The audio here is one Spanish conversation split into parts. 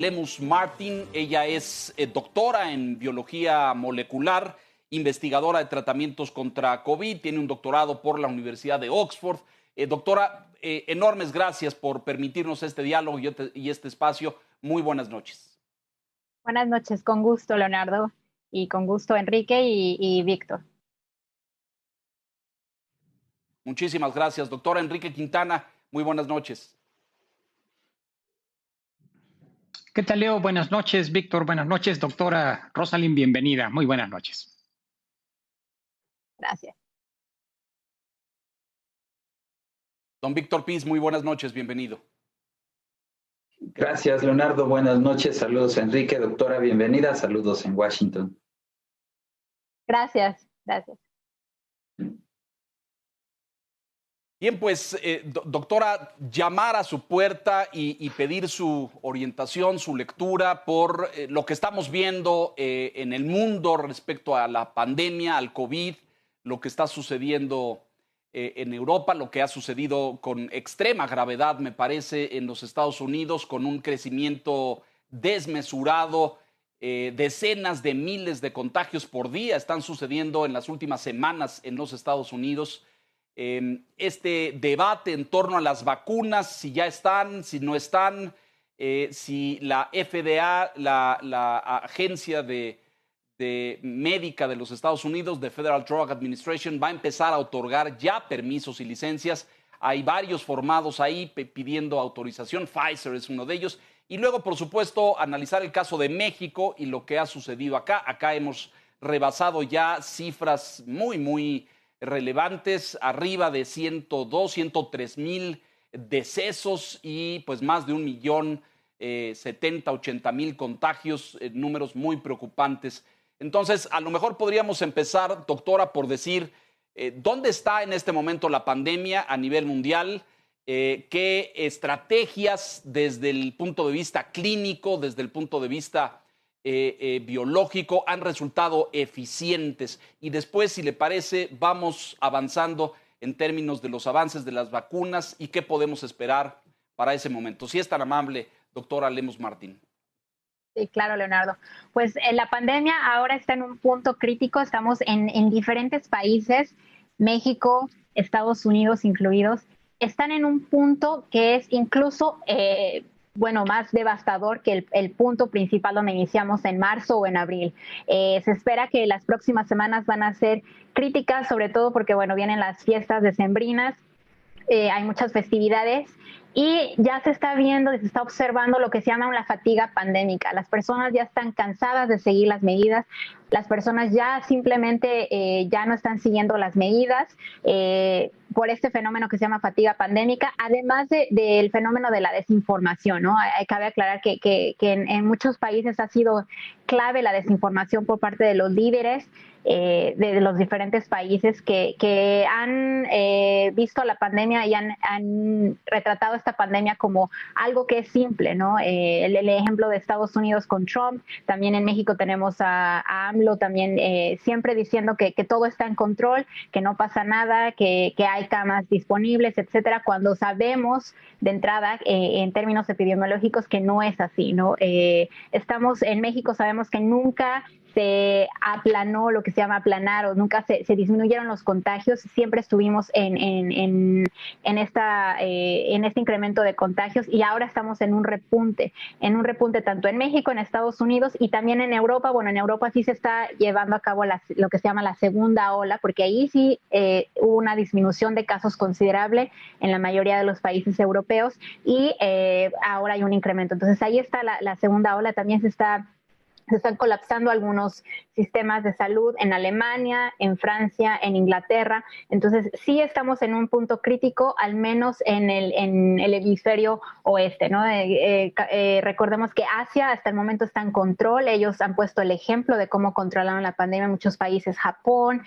Lemus Martin. Ella es doctora en biología molecular, investigadora de tratamientos contra COVID, tiene un doctorado por la Universidad de Oxford. Doctora, enormes gracias por permitirnos este diálogo y este espacio. Muy buenas noches. Buenas noches, con gusto, Leonardo, y con gusto, Enrique y Víctor. Muchísimas gracias, doctora. Enrique Quintana, muy buenas noches. ¿Qué tal, Leo? Buenas noches, Víctor. Buenas noches, doctora Rosalind. Bienvenida. Muy buenas noches. Gracias. Don Víctor Piz, muy buenas noches. Bienvenido. Gracias, Leonardo. Buenas noches. Saludos, Enrique. Doctora, bienvenida. Saludos en Washington. Gracias. Bien, pues, doctora, llamar a su puerta y pedir su orientación, su lectura por lo que estamos viendo en el mundo respecto a la pandemia, al COVID, lo que está sucediendo en Europa, lo que ha sucedido con extrema gravedad, me parece, en los Estados Unidos, con un crecimiento desmesurado, decenas de miles de contagios por día están sucediendo en las últimas semanas en los Estados Unidos. Este debate en torno a las vacunas, si ya están, si no están, si la FDA, la agencia médica de los Estados Unidos, de Federal Drug Administration, va a empezar a otorgar ya permisos y licencias. Hay varios formados ahí pidiendo autorización. Pfizer es uno de ellos. Y luego, por supuesto, analizar el caso de México y lo que ha sucedido acá. Acá hemos rebasado ya cifras muy relevantes, arriba de 102, 103 mil decesos y pues más de 1.070.000, 80.000 contagios, números muy preocupantes. Entonces, a lo mejor podríamos empezar, doctora, por decir dónde está en este momento la pandemia a nivel mundial, qué estrategias desde el punto de vista clínico, desde el punto de vista biológico han resultado eficientes. Y después, si le parece, vamos avanzando en términos de los avances de las vacunas y qué podemos esperar para ese momento. Si es tan amable, doctora Lemus Martin. Sí, claro, Leonardo. Pues la pandemia ahora está en un punto crítico. Estamos en diferentes países, México, Estados Unidos incluidos, están en un punto que es incluso más devastador que el punto principal donde iniciamos en marzo o en abril. Se espera que las próximas semanas van a ser críticas, sobre todo porque, vienen las fiestas decembrinas, hay muchas festividades y ya se está viendo, se está observando lo que se llama una fatiga pandémica. Las personas ya están cansadas de seguir las medidas, las personas ya simplemente ya no están siguiendo las medidas por este fenómeno que se llama fatiga pandémica, además del fenómeno de la desinformación, ¿no? Cabe aclarar que en muchos países ha sido clave la desinformación por parte de los líderes de los diferentes países que han visto la pandemia y han retratado esta pandemia como algo que es simple, ¿no? El ejemplo de Estados Unidos con Trump, también en México tenemos a AMLO también siempre diciendo que todo está en control, que no pasa nada, que hay camas disponibles, etcétera, cuando sabemos de entrada en términos epidemiológicos que no es así, ¿no? Estamos en México, sabemos que nunca se aplanó lo que se llama aplanar o nunca se disminuyeron los contagios, siempre estuvimos en este incremento de contagios y ahora estamos en un repunte tanto en México, en Estados Unidos y también en Europa. Bueno, en Europa sí se está llevando a cabo lo que se llama la segunda ola, porque ahí sí hubo una disminución de casos considerable en la mayoría de los países europeos y ahora hay un incremento. Entonces ahí está la segunda ola, también se están colapsando algunos sistemas de salud en Alemania, en Francia, en Inglaterra. Entonces, sí estamos en un punto crítico, al menos en el hemisferio oeste, ¿no? Recordemos que Asia hasta el momento está en control. Ellos han puesto el ejemplo de cómo controlaron la pandemia en muchos países. Japón,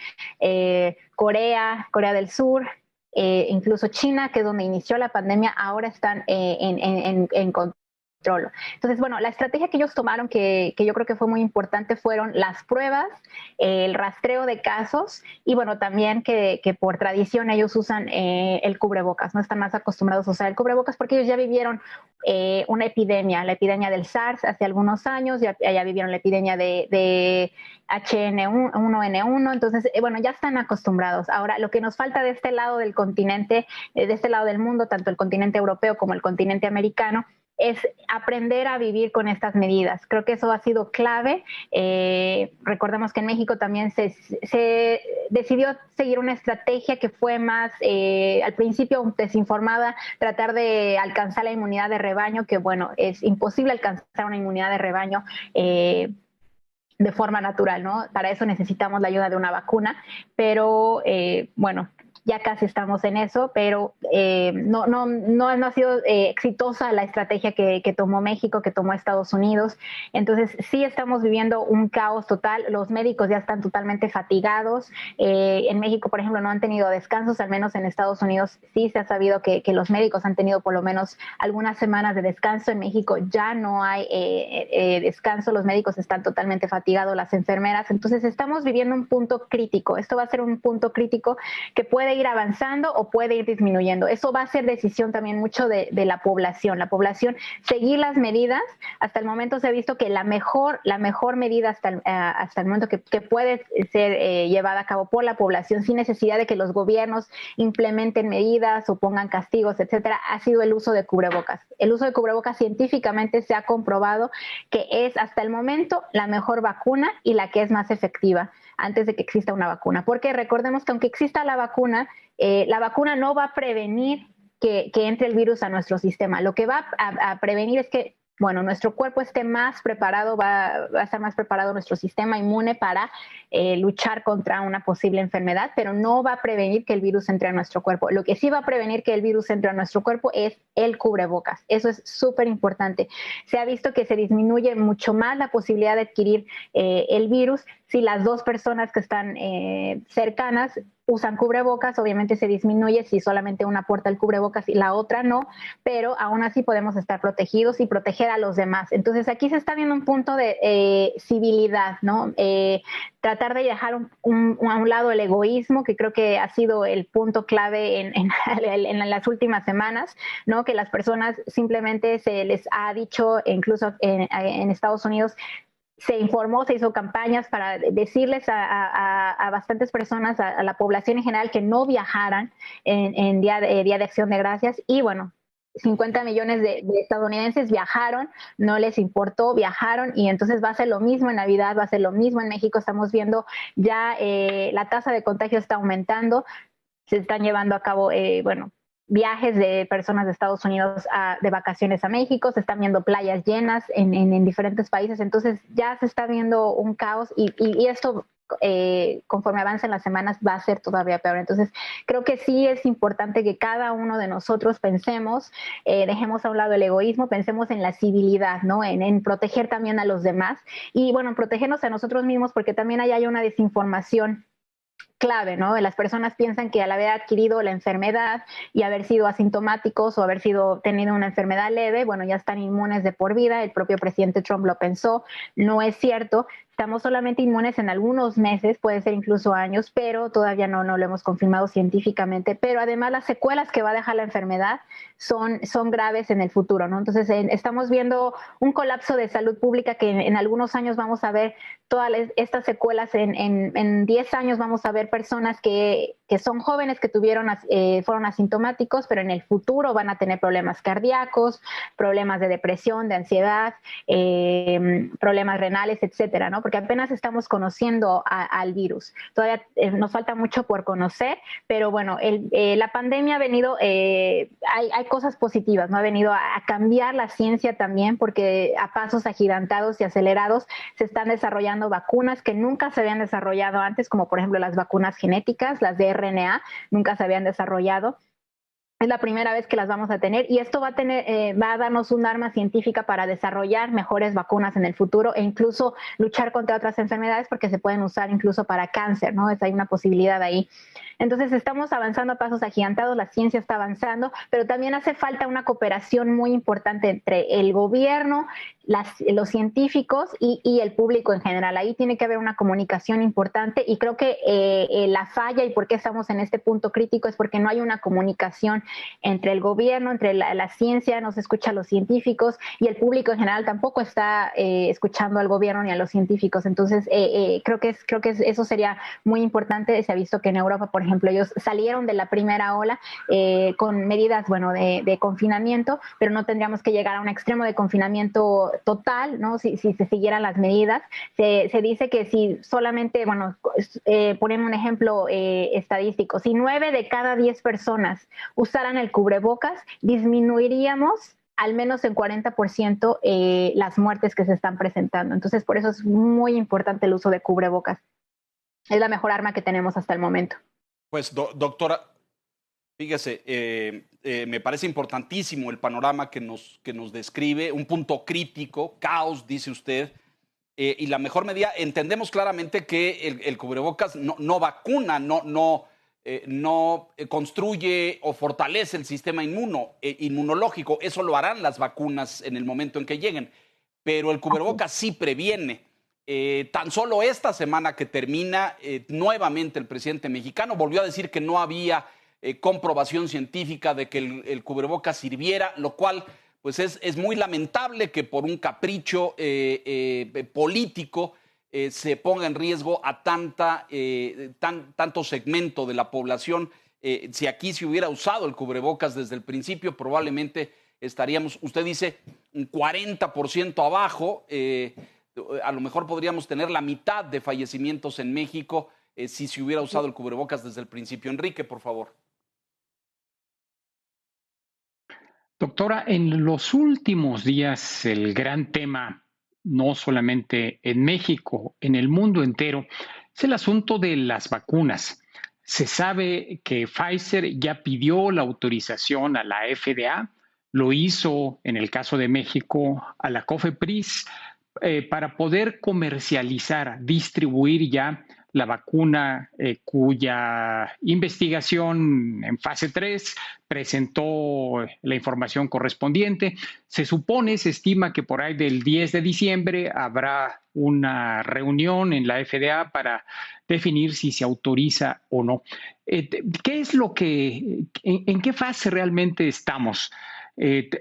Corea del Sur, incluso China, que es donde inició la pandemia, ahora están en control. controlo. Entonces, bueno, la estrategia que ellos tomaron, que yo creo que fue muy importante, fueron las pruebas, el rastreo de casos y, bueno, también que por tradición ellos usan el cubrebocas, no están más acostumbrados a usar el cubrebocas porque ellos ya vivieron una epidemia, la epidemia del SARS hace algunos años, ya vivieron la epidemia de H1N1, entonces, bueno, ya están acostumbrados. Ahora, lo que nos falta de este lado del continente, de este lado del mundo, tanto el continente europeo como el continente americano, es aprender a vivir con estas medidas. Creo que eso ha sido clave. Recordemos que en México también se decidió seguir una estrategia que fue más, al principio desinformada, tratar de alcanzar la inmunidad de rebaño, que bueno, es imposible alcanzar una inmunidad de rebaño de forma natural, ¿no? Para eso necesitamos la ayuda de una vacuna, pero bueno, ya casi estamos en eso, pero no ha sido exitosa la estrategia que tomó México, que tomó Estados Unidos. Entonces, sí estamos viviendo un caos total. Los médicos ya están totalmente fatigados. En México, por ejemplo, no han tenido descansos, al menos en Estados Unidos sí se ha sabido que los médicos han tenido por lo menos algunas semanas de descanso. En México ya no hay descanso, los médicos están totalmente fatigados, las enfermeras. Entonces, estamos viviendo un punto crítico. Esto va a ser un punto crítico que puede ir avanzando o puede ir disminuyendo. Eso va a ser decisión también mucho de la población. La población, seguir las medidas. Hasta el momento se ha visto que la mejor medida hasta el momento que puede ser llevada a cabo por la población sin necesidad de que los gobiernos implementen medidas o pongan castigos, etcétera, ha sido el uso de cubrebocas. El uso de cubrebocas científicamente se ha comprobado que es hasta el momento la mejor vacuna y la que es más efectiva antes de que exista una vacuna. Porque recordemos que aunque exista la vacuna no va a prevenir que entre el virus a nuestro sistema. Lo que va a prevenir es que, bueno, nuestro cuerpo esté más preparado, va a estar más preparado nuestro sistema inmune para luchar contra una posible enfermedad, pero no va a prevenir que el virus entre a nuestro cuerpo. Lo que sí va a prevenir que el virus entre a nuestro cuerpo es el cubrebocas. Eso es súper importante. Se ha visto que se disminuye mucho más la posibilidad de adquirir el virus si las dos personas que están cercanas usan cubrebocas. Obviamente se disminuye si solamente una porta el cubrebocas y la otra no, pero aún así podemos estar protegidos y proteger a los demás. Entonces aquí se está viendo un punto de civilidad, ¿no? Tratar de dejar a un lado el egoísmo, que creo que ha sido el punto clave en las últimas semanas, ¿no? Que las personas simplemente se les ha dicho, incluso en Estados Unidos, se informó, se hizo campañas para decirles a bastantes personas, a la población en general, que no viajaran en Día de Acción de Gracias. Y bueno, 50 millones de estadounidenses viajaron, no les importó, viajaron, y entonces va a ser lo mismo en Navidad, va a ser lo mismo en México. Estamos viendo ya la tasa de contagio está aumentando, se están llevando a cabo, viajes de personas de Estados Unidos de vacaciones a México, se están viendo playas llenas en diferentes países. Entonces ya se está viendo un caos y esto conforme avancen las semanas va a ser todavía peor. Entonces creo que sí es importante que cada uno de nosotros pensemos, dejemos a un lado el egoísmo, pensemos en la civilidad, ¿no? En proteger también a los demás y bueno, en protegernos a nosotros mismos, porque también ahí hay una desinformación clave, ¿no? Las personas piensan que al haber adquirido la enfermedad y haber sido asintomáticos o haber tenido una enfermedad leve, bueno, ya están inmunes de por vida. El propio presidente Trump lo pensó, no es cierto. Estamos solamente inmunes en algunos meses, puede ser incluso años, pero todavía no lo hemos confirmado científicamente. Pero además las secuelas que va a dejar la enfermedad son graves en el futuro, ¿no? Entonces estamos viendo un colapso de salud pública que en algunos años vamos a ver todas estas secuelas. En 10 años vamos a ver personas que son jóvenes, que fueron asintomáticos, pero en el futuro van a tener problemas cardíacos, problemas de depresión, de ansiedad, problemas renales, etcétera, ¿no? Porque apenas estamos conociendo al virus. Todavía nos falta mucho por conocer, pero bueno, la pandemia ha venido, hay cosas positivas, ¿no? Ha venido a cambiar la ciencia también, porque a pasos agigantados y acelerados se están desarrollando vacunas que nunca se habían desarrollado antes, como por ejemplo las vacunas genéticas, las de RNA, nunca se habían desarrollado. Es la primera vez que las vamos a tener y esto va a darnos un arma científica para desarrollar mejores vacunas en el futuro e incluso luchar contra otras enfermedades porque se pueden usar incluso para cáncer, ¿no? Hay una posibilidad ahí. Entonces estamos avanzando a pasos agigantados, la ciencia está avanzando, pero también hace falta una cooperación muy importante entre el gobierno, los científicos y el público en general. Ahí tiene que haber una comunicación importante y creo que la falla y por qué estamos en este punto crítico es porque no hay una comunicación entre el gobierno, entre la ciencia, no se escucha a los científicos y el público en general tampoco está escuchando al gobierno ni a los científicos. Entonces creo que eso sería muy importante. Se ha visto que en Europa, por ejemplo, ellos salieron de la primera ola con medidas, de confinamiento, pero no tendríamos que llegar a un extremo de confinamiento total, ¿no? Si se siguieran las medidas. Se dice que si solamente, ponemos un ejemplo estadístico, si 9 de cada 10 personas usaran el cubrebocas, disminuiríamos al menos en 40% las muertes que se están presentando. Entonces, por eso es muy importante el uso de cubrebocas. Es la mejor arma que tenemos hasta el momento. Pues, doctora, fíjese, me parece importantísimo el panorama que nos describe, un punto crítico, caos, dice usted, y la mejor medida, entendemos claramente que el cubrebocas no vacuna, no construye o fortalece el sistema inmunológico, eso lo harán las vacunas en el momento en que lleguen, pero el cubrebocas sí previene. Tan solo esta semana que termina, nuevamente el presidente mexicano volvió a decir que no había comprobación científica de que el cubrebocas sirviera, lo cual pues es muy lamentable que por un capricho político se ponga en riesgo a tanto segmento de la población. Si aquí se hubiera usado el cubrebocas desde el principio, probablemente estaríamos, usted dice, un 40% abajo. A lo mejor podríamos tener la mitad de fallecimientos en México si se hubiera usado el cubrebocas desde el principio. Enrique, por favor. Doctora, en los últimos días el gran tema, no solamente en México, en el mundo entero, es el asunto de las vacunas. Se sabe que Pfizer ya pidió la autorización a la FDA, lo hizo en el caso de México a la COFEPRIS, para poder comercializar, distribuir ya la vacuna cuya investigación en fase 3 presentó la información correspondiente. Se estima que por ahí del 10 de diciembre habrá una reunión en la FDA para definir si se autoriza o no. ¿Qué es en qué fase realmente estamos?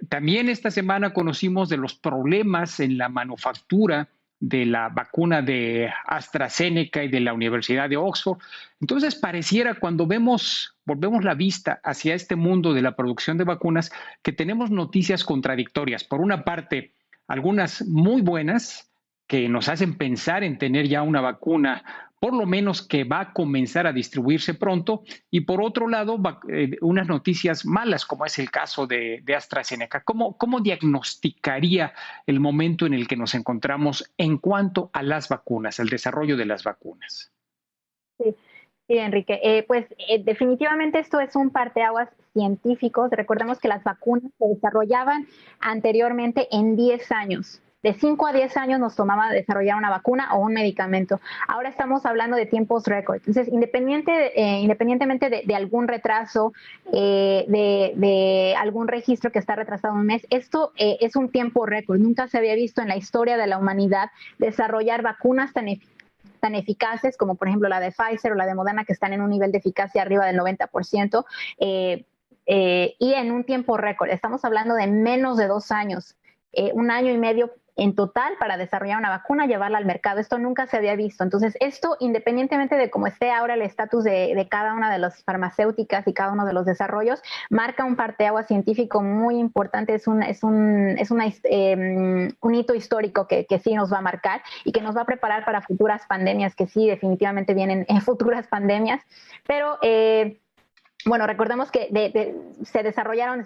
También esta semana conocimos de los problemas en la manufactura de la vacuna de AstraZeneca y de la Universidad de Oxford. Entonces, pareciera cuando volvemos la vista hacia este mundo de la producción de vacunas, que tenemos noticias contradictorias. Por una parte, algunas muy buenas que nos hacen pensar en tener ya una vacuna, por lo menos que va a comenzar a distribuirse pronto, y por otro lado, unas noticias malas, como es el caso de AstraZeneca. ¿Cómo diagnosticaría el momento en el que nos encontramos en cuanto a las vacunas, al desarrollo de las vacunas? Sí, Enrique. Definitivamente esto es un parteaguas científico. Recordemos que las vacunas se desarrollaban anteriormente en 10 años. De 5 a 10 años nos tomaba desarrollar una vacuna o un medicamento. Ahora estamos hablando de tiempos récord. Entonces, independientemente de algún retraso, de algún registro que está retrasado un mes, esto es un tiempo récord. Nunca se había visto en la historia de la humanidad desarrollar vacunas tan eficaces como, por ejemplo, la de Pfizer o la de Moderna, que están en un nivel de eficacia arriba del 90%, y en un tiempo récord. Estamos hablando de menos de 2 años. 1 año y medio en total para desarrollar una vacuna, llevarla al mercado. Esto nunca se había visto. Entonces, esto, independientemente de cómo esté ahora el estatus de cada una de las farmacéuticas y cada uno de los desarrollos, marca un parteaguas científico muy importante. Es un hito histórico que sí nos va a marcar y que nos va a preparar para futuras pandemias, que sí, definitivamente vienen futuras pandemias. Pero bueno, recordemos que se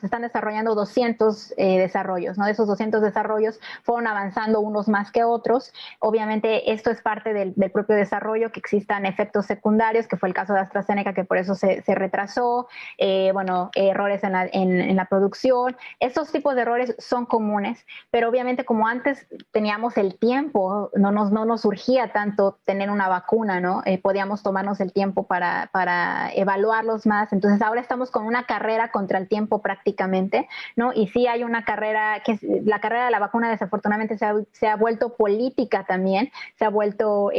están desarrollando 200 desarrollos, ¿no? De esos 200 desarrollos fueron avanzando unos más que otros. Obviamente esto es parte del propio desarrollo, que existan efectos secundarios, que fue el caso de AstraZeneca, que por eso se retrasó, errores en la producción. Estos tipos de errores son comunes, pero obviamente como antes teníamos el tiempo, no nos surgía tanto tener una vacuna, ¿no? Podíamos tomarnos el tiempo para evaluarlos más. Entonces ahora estamos con una carrera contra el tiempo prácticamente, ¿no? Y sí hay una carrera, la carrera de la vacuna desafortunadamente se ha vuelto política también, se ha vuelto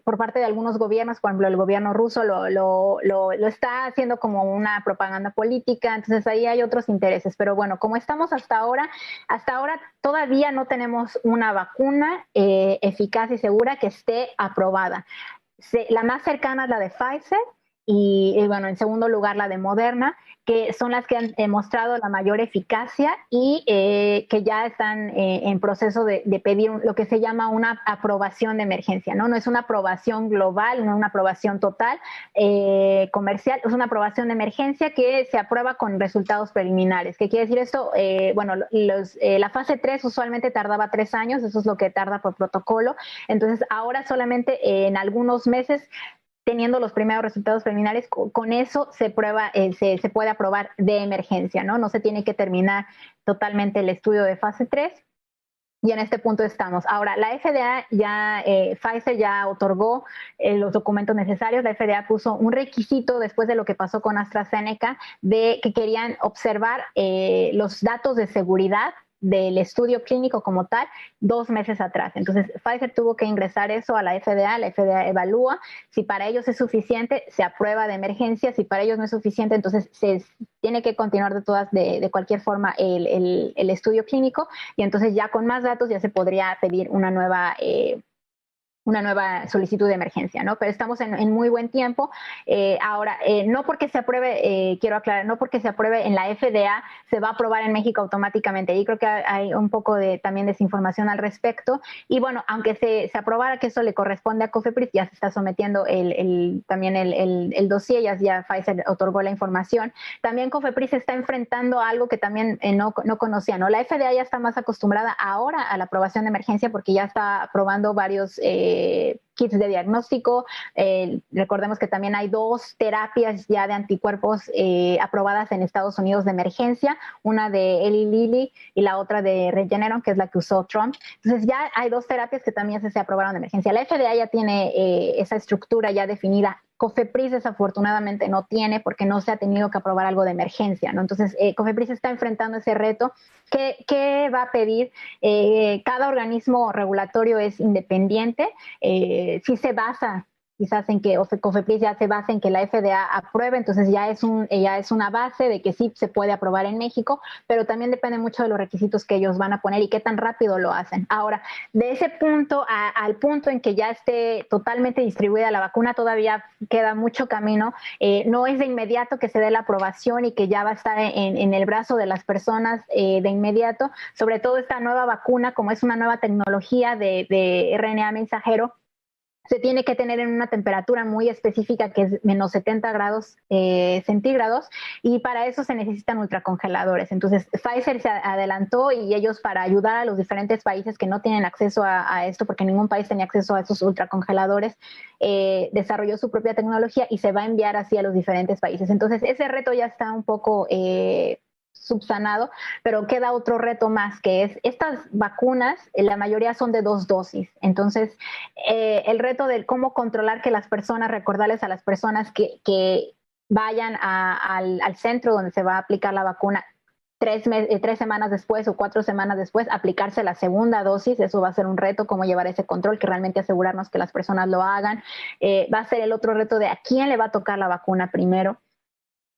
por parte de algunos gobiernos, por ejemplo el gobierno ruso lo está haciendo como una propaganda política, entonces ahí hay otros intereses, pero bueno, como estamos hasta ahora todavía no tenemos una vacuna eficaz y segura que esté aprobada. La más cercana es la de Pfizer y bueno, en segundo lugar la de Moderna, que son las que han mostrado la mayor eficacia y que ya están en proceso de pedir lo que se llama una aprobación de emergencia, ¿no? No es una aprobación global, no una aprobación total comercial, es una aprobación de emergencia que se aprueba con resultados preliminares. ¿Qué quiere decir esto? Bueno, la fase 3 usualmente tardaba 3 años, eso es lo que tarda por protocolo, entonces ahora solamente en algunos meses teniendo los primeros resultados preliminares, con eso se prueba, se puede aprobar de emergencia, ¿no? No se tiene que terminar totalmente el estudio de fase 3 y en este punto estamos. Ahora, la FDA Pfizer ya otorgó los documentos necesarios. La FDA puso un requisito después de lo que pasó con AstraZeneca de que querían observar los datos de seguridad del estudio clínico como tal 2 meses atrás. Entonces, Pfizer tuvo que ingresar eso a la FDA evalúa, si para ellos es suficiente, se aprueba de emergencia, si para ellos no es suficiente, entonces se tiene que continuar de cualquier forma el estudio clínico y entonces ya con más datos ya se podría pedir una nueva solicitud de emergencia, ¿no? Pero estamos en muy buen tiempo. Ahora, no porque se apruebe, quiero aclarar, no porque se apruebe en la FDA, se va a aprobar en México automáticamente. Y creo que hay un poco de también desinformación al respecto. Y bueno, aunque se aprobara que eso le corresponde a COFEPRIS, ya se está sometiendo también el dossier, ya Pfizer otorgó la información. También COFEPRIS está enfrentando algo que también no conocía, ¿no? La FDA ya está más acostumbrada ahora a la aprobación de emergencia porque ya está aprobando varios kits de diagnóstico. Recordemos que también hay 2 terapias ya de anticuerpos aprobadas en Estados Unidos de emergencia, una de Eli Lilly y la otra de Regeneron, que es la que usó Trump. Entonces ya hay 2 terapias que también se aprobaron de emergencia. La FDA ya tiene esa estructura ya definida. COFEPRIS desafortunadamente no tiene porque no se ha tenido que aprobar algo de emergencia, ¿no? Entonces, COFEPRIS está enfrentando ese reto. ¿Qué va a pedir? Cada organismo regulatorio es independiente, sí se basa quizás en que COFEPRIS ya se basa en que la FDA apruebe, entonces ya es una base de que sí se puede aprobar en México, pero también depende mucho de los requisitos que ellos van a poner y qué tan rápido lo hacen. Ahora, de ese punto al punto en que ya esté totalmente distribuida la vacuna, todavía queda mucho camino. No es de inmediato que se dé la aprobación y que ya va a estar en el brazo de las personas de inmediato, sobre todo esta nueva vacuna, como es una nueva tecnología de RNA mensajero, se tiene que tener en una temperatura muy específica que es menos 70 grados centígrados y para eso se necesitan ultracongeladores. Entonces Pfizer se adelantó y ellos, para ayudar a los diferentes países que no tienen acceso a esto, porque ningún país tenía acceso a esos ultracongeladores, desarrolló su propia tecnología y se va a enviar así a los diferentes países. Entonces ese reto ya está un poco subsanado, pero queda otro reto más, que es estas vacunas, la mayoría son de 2 dosis. Entonces, el reto de cómo controlar que las personas, recordarles a las personas que vayan al centro donde se va a aplicar la vacuna 3 semanas después o 4 semanas después, aplicarse la segunda dosis. Eso va a ser un reto, cómo llevar ese control, que realmente asegurarnos que las personas lo hagan. Va a ser el otro reto de a quién le va a tocar la vacuna primero.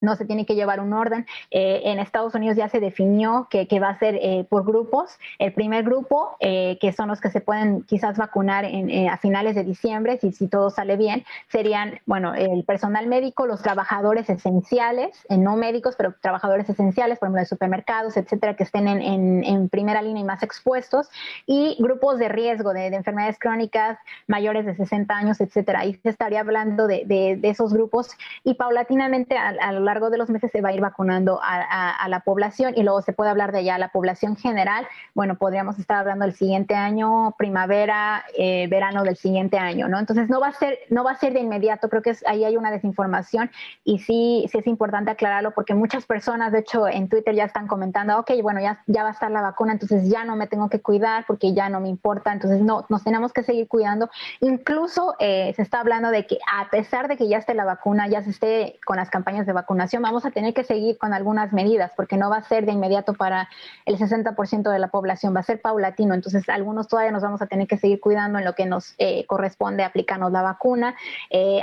no se tiene que llevar un orden. En Estados Unidos ya se definió que va a ser por grupos. El primer grupo, que son los que se pueden quizás vacunar a finales de diciembre, si todo sale bien, serían, bueno, el personal médico, los trabajadores esenciales, no médicos, pero trabajadores esenciales, por ejemplo, de supermercados, etcétera, que estén en primera línea y más expuestos, y grupos de riesgo de enfermedades crónicas, mayores de 60 años, etcétera. Ahí se estaría hablando de esos grupos, y paulatinamente a lo largo de los meses se va a ir vacunando a la población, y luego se puede hablar de ya la población general. Bueno, podríamos estar hablando del siguiente año, primavera, verano del siguiente año, ¿no? Entonces no va a ser de inmediato. Creo que ahí hay una desinformación, y sí es importante aclararlo, porque muchas personas, de hecho, en Twitter ya están comentando, ok, bueno, ya va a estar la vacuna, entonces ya no me tengo que cuidar porque ya no me importa. Entonces no, nos tenemos que seguir cuidando. Incluso se está hablando de que a pesar de que ya esté la vacuna, ya se esté con las campañas de vacunación, vamos a tener que seguir con algunas medidas, porque no va a ser de inmediato para el 60% de la población, va a ser paulatino. Entonces algunos todavía nos vamos a tener que seguir cuidando en lo que nos corresponde aplicarnos la vacuna.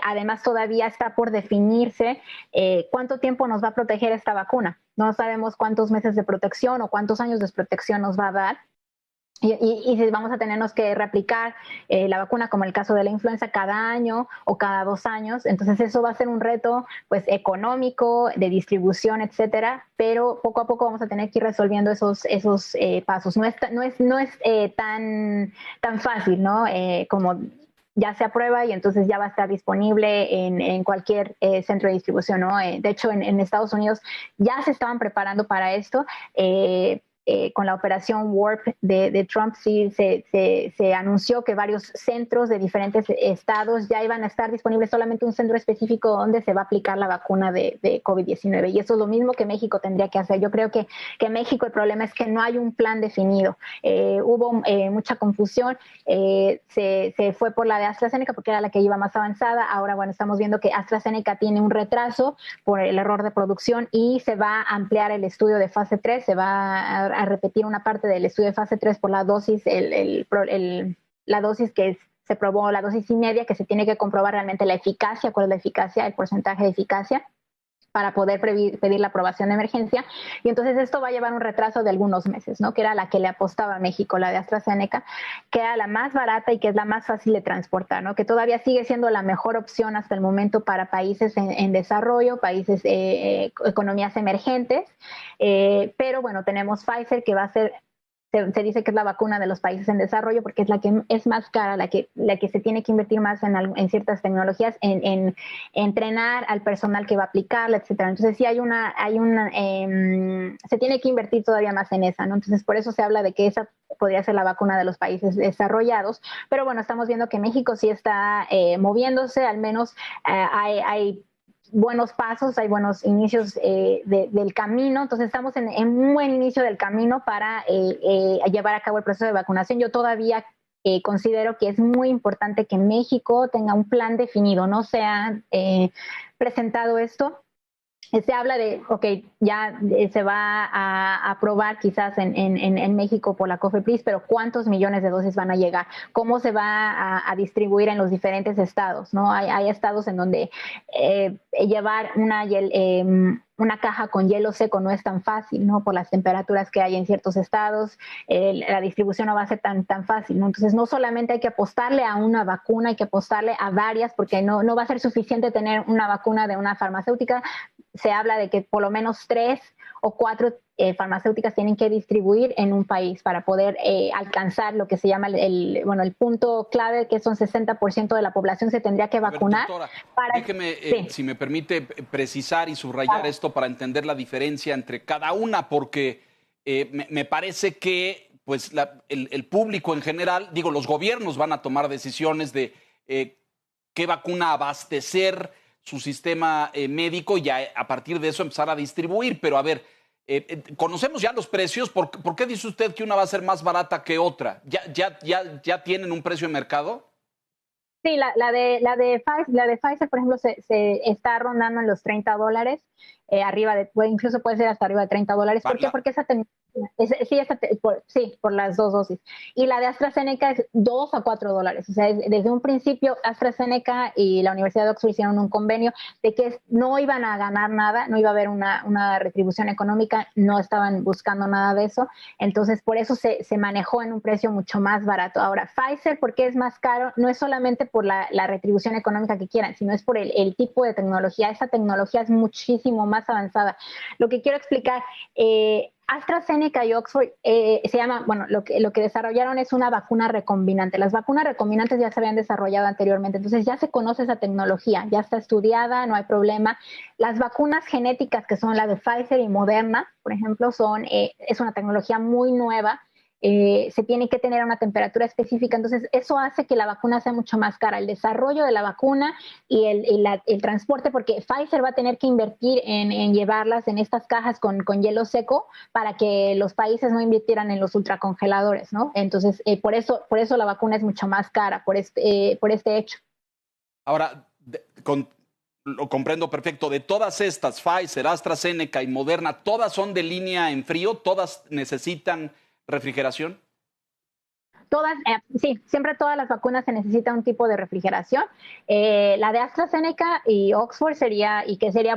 Además todavía está por definirse cuánto tiempo nos va a proteger esta vacuna. No sabemos cuántos meses de protección o cuántos años de protección nos va a dar. Y si vamos a tenernos que reaplicar la vacuna, como el caso de la influenza, cada año o cada 2 años. Entonces eso va a ser un reto, pues, económico, de distribución, etcétera, pero poco a poco vamos a tener que ir resolviendo esos pasos. No es tan fácil, ¿no? Como ya se aprueba y entonces ya va a estar disponible en cualquier centro de distribución, ¿no? De hecho, en Estados Unidos ya se estaban preparando para esto. Con la operación Warp de Trump, sí se anunció que varios centros de diferentes estados ya iban a estar disponibles, solamente un centro específico donde se va a aplicar la vacuna de COVID-19. Y eso es lo mismo que México tendría que hacer. Yo creo que México, el problema es que no hay un plan definido. Hubo mucha confusión. Se fue por la de AstraZeneca porque era la que iba más avanzada. Ahora, bueno, estamos viendo que AstraZeneca tiene un retraso por el error de producción y se va a ampliar el estudio de fase 3, se va a repetir una parte del estudio de fase 3 por la dosis, la dosis que se probó, la dosis y media, que se tiene que comprobar realmente la eficacia, cuál es la eficacia, el porcentaje de eficacia, para poder pedir la aprobación de emergencia. Y entonces esto va a llevar un retraso de algunos meses, ¿no? Que era la que le apostaba a México, la de AstraZeneca, que era la más barata y que es la más fácil de transportar, ¿no? Que todavía sigue siendo la mejor opción hasta el momento para países en desarrollo, países, economías emergentes. Pero bueno, tenemos Pfizer, que va a ser, se dice que es la vacuna de los países en desarrollo porque es la que es más cara, la que se tiene que invertir más en ciertas tecnologías, en entrenar al personal que va a aplicarla, etcétera. Entonces sí se tiene que invertir todavía más en esa, ¿no? Entonces por eso se habla de que esa podría ser la vacuna de los países desarrollados. Pero bueno, estamos viendo que México sí está moviéndose, al menos hay buenos pasos, hay buenos inicios del camino. Entonces estamos en un buen inicio del camino para llevar a cabo el proceso de vacunación. Yo todavía considero que es muy importante que México tenga un plan definido. No se ha presentado esto. Se habla de, ok, ya se va a aprobar quizás en México por la COFEPRIS, pero ¿cuántos millones de dosis van a llegar? ¿Cómo se va a distribuir en los diferentes estados? ¿No? Hay estados en donde llevar una caja con hielo seco no es tan fácil, ¿no? Por las temperaturas que hay en ciertos estados, la distribución no va a ser tan fácil, ¿no? Entonces no solamente hay que apostarle a una vacuna, hay que apostarle a varias, porque no va a ser suficiente tener una vacuna de una farmacéutica. Se habla de que por lo menos 3 o 4 farmacéuticas tienen que distribuir en un país para poder alcanzar lo que se llama el punto clave, que son 60% de la población se tendría que vacunar. Doctora, déjeme, sí, si me permite, precisar y subrayar esto para entender la diferencia entre cada una, porque me parece que pues el público en general, digo, los gobiernos van a tomar decisiones de qué vacuna abastecer su sistema médico y a partir de eso empezar a distribuir. Pero a ver, conocemos ya los precios. ¿Por qué dice usted que una va a ser más barata que otra? ¿Ya tienen un precio de mercado? Sí, la de Pfizer, por ejemplo, se está rondando en los $30, incluso puede ser hasta arriba de $30. ¿Por qué? Porque esa Sí, por las dos dosis. Y la de AstraZeneca es $2 a $4. O sea, desde un principio AstraZeneca y la Universidad de Oxford hicieron un convenio de que no iban a ganar nada, no iba a haber una retribución económica, no estaban buscando nada de eso. Entonces, por eso se manejó en un precio mucho más barato. Ahora, Pfizer, ¿por qué es más caro? No es solamente por la retribución económica que quieran, sino es por el tipo de tecnología. Esa tecnología es muchísimo más avanzada. Lo que quiero explicar, AstraZeneca y Oxford se llama, bueno, lo que desarrollaron es una vacuna recombinante. Las vacunas recombinantes ya se habían desarrollado anteriormente, entonces ya se conoce esa tecnología, ya está estudiada, no hay problema. Las vacunas genéticas, que son la de Pfizer y Moderna, por ejemplo, es una tecnología muy nueva. Se tiene que tener una temperatura específica, entonces eso hace que la vacuna sea mucho más cara, el desarrollo de la vacuna y el transporte, porque Pfizer va a tener que invertir en llevarlas en estas cajas con hielo seco para que los países no invirtieran en los ultracongeladores, ¿no? Entonces, por eso la vacuna es mucho más cara, por este hecho. Ahora, lo comprendo perfecto. De todas estas, Pfizer, AstraZeneca y Moderna, ¿todas son de línea en frío? ¿Todas necesitan refrigeración? Sí, siempre todas las vacunas se necesita un tipo de refrigeración. La de AstraZeneca y Oxford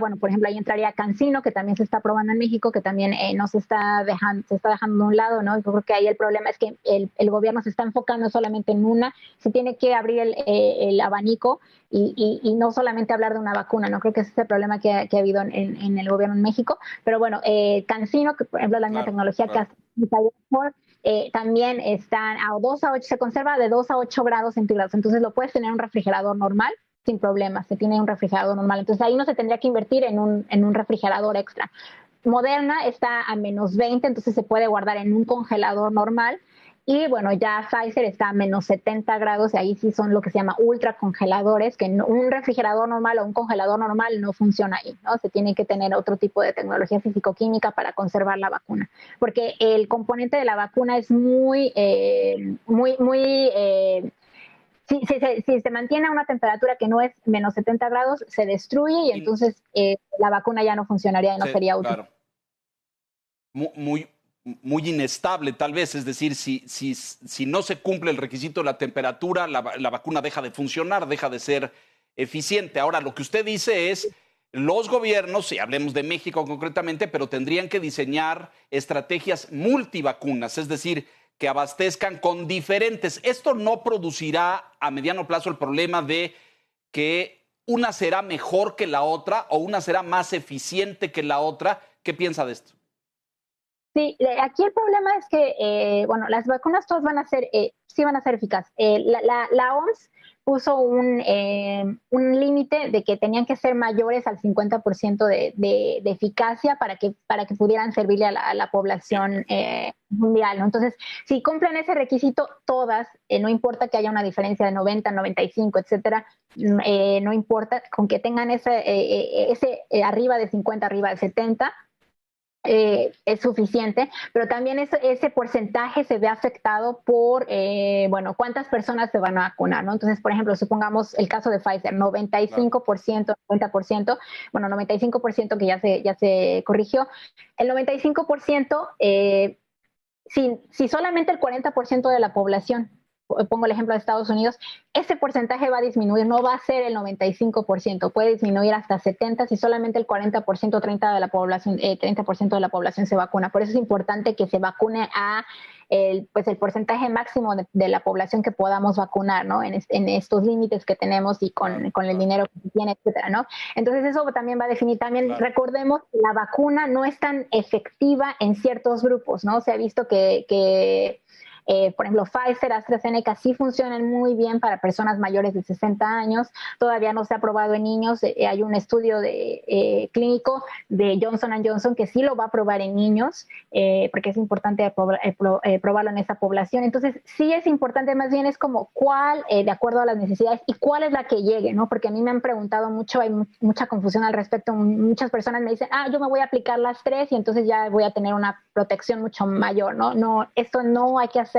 bueno, por ejemplo, ahí entraría CanSino, que también se está probando en México, que también no se está dejando de un lado, ¿no? Yo creo que ahí el problema es que el gobierno se está enfocando solamente en una, se tiene que abrir el abanico y no solamente hablar de una vacuna, ¿no? Creo que ese es el problema que ha habido en el gobierno en México, pero bueno, CanSino, que por ejemplo la misma tecnología que Oxford, también están a 2 a 8, se conserva de 2 a 8 grados centígrados, entonces lo puedes tener en un refrigerador normal sin problema, se tiene un refrigerador normal, entonces ahí no se tendría que invertir en un refrigerador extra. Moderna está a -20, entonces se puede guardar en un congelador normal. Y bueno, ya Pfizer está a -70 grados, y ahí sí son lo que se llama ultracongeladores, que un refrigerador normal o un congelador normal no funciona ahí, ¿no? Se tiene que tener otro tipo de tecnología físico-química para conservar la vacuna, porque el componente de la vacuna es si se mantiene a una temperatura que no es -70 grados, se destruye y entonces la vacuna ya no funcionaría y no sería útil. Claro. Muy inestable tal vez, es decir, si no se cumple el requisito de la temperatura, la vacuna deja de funcionar, deja de ser eficiente. Ahora, lo que usted dice es, los gobiernos, y hablemos de México concretamente, pero tendrían que diseñar estrategias multivacunas, es decir, que abastezcan con diferentes. Esto no producirá a mediano plazo el problema de que una será mejor que la otra o una será más eficiente que la otra. ¿Qué piensa de esto? Sí, aquí el problema es que, bueno, las vacunas todas sí van a ser eficaces. La OMS puso un límite de que tenían que ser mayores al 50% de eficacia para que pudieran servirle a la población mundial, ¿no? Entonces, si cumplen ese requisito, todas, no importa que haya una diferencia de 90, 95, etcétera, no importa, con que tengan ese arriba de 50, arriba de 70, es suficiente, pero también ese porcentaje se ve afectado por, bueno, cuántas personas se van a vacunar, ¿no? Entonces, por ejemplo, supongamos el caso de Pfizer, 95%, 90%, bueno, 95% que ya se corrigió, el 95%, si solamente el 40% de la población, pongo el ejemplo de Estados Unidos, ese porcentaje va a disminuir, no va a ser el 95%, puede disminuir hasta 70% si solamente el 40%, 30% de la población, 30% de la población se vacuna. Por eso es importante que se vacune el porcentaje máximo de la población que podamos vacunar, ¿no? En estos límites que tenemos y con el dinero que se tiene, etcétera, ¿no? Entonces eso también va a definir, recordemos que la vacuna no es tan efectiva en ciertos grupos, ¿no? Se ha visto que por ejemplo, Pfizer, AstraZeneca sí funcionan muy bien para personas mayores de 60 años. Todavía no se ha probado en niños. Hay un estudio clínico de Johnson & Johnson que sí lo va a probar en niños, porque es importante probarlo en esa población. Entonces, sí es importante, más bien es como cuál, de acuerdo a las necesidades, y cuál es la que llegue, ¿no? Porque a mí me han preguntado mucho, hay mucha confusión al respecto. Muchas personas me dicen, yo me voy a aplicar las 3 y entonces ya voy a tener una protección mucho mayor, ¿no? No, esto no hay que hacerlo.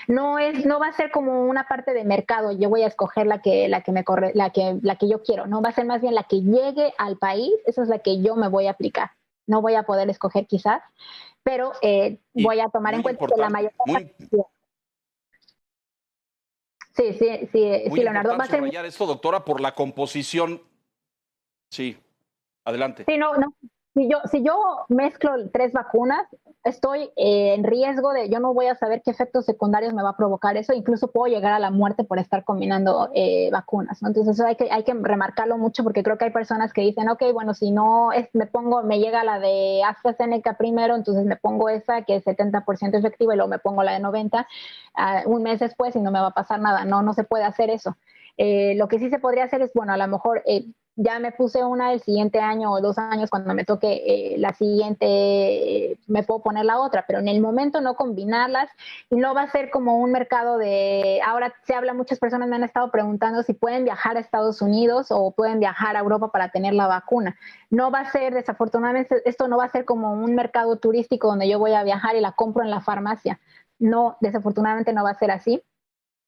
No va a ser como una parte de mercado. Yo voy a escoger la que yo quiero. No va a ser más bien la que llegue al país. Esa es la que yo me voy a aplicar. no voy a poder escoger quizás, pero voy a tomar en cuenta que la mayoría... Sí, Leonardo. Va a ser esto, doctora, por la composición. Sí, adelante. Sí, no. Si yo mezclo 3 vacunas, estoy en riesgo yo no voy a saber qué efectos secundarios me va a provocar eso, incluso puedo llegar a la muerte por estar combinando vacunas, ¿no? Entonces eso hay que remarcarlo mucho, porque creo que hay personas que dicen, ok, bueno, si no me llega la de AstraZeneca primero, entonces me pongo esa que es 70% efectiva y luego me pongo la de 90 un mes después y no me va a pasar nada. No se puede hacer eso. Lo que sí se podría hacer es, bueno, a lo mejor ya me puse una el siguiente año o 2 años, cuando me toque la siguiente, me puedo poner la otra, pero en el momento no combinarlas, y no va a ser como un mercado ahora se habla, muchas personas me han estado preguntando si pueden viajar a Estados Unidos o pueden viajar a Europa para tener la vacuna. No va a ser, desafortunadamente, esto no va a ser como un mercado turístico donde yo voy a viajar y la compro en la farmacia. No, desafortunadamente no va a ser así,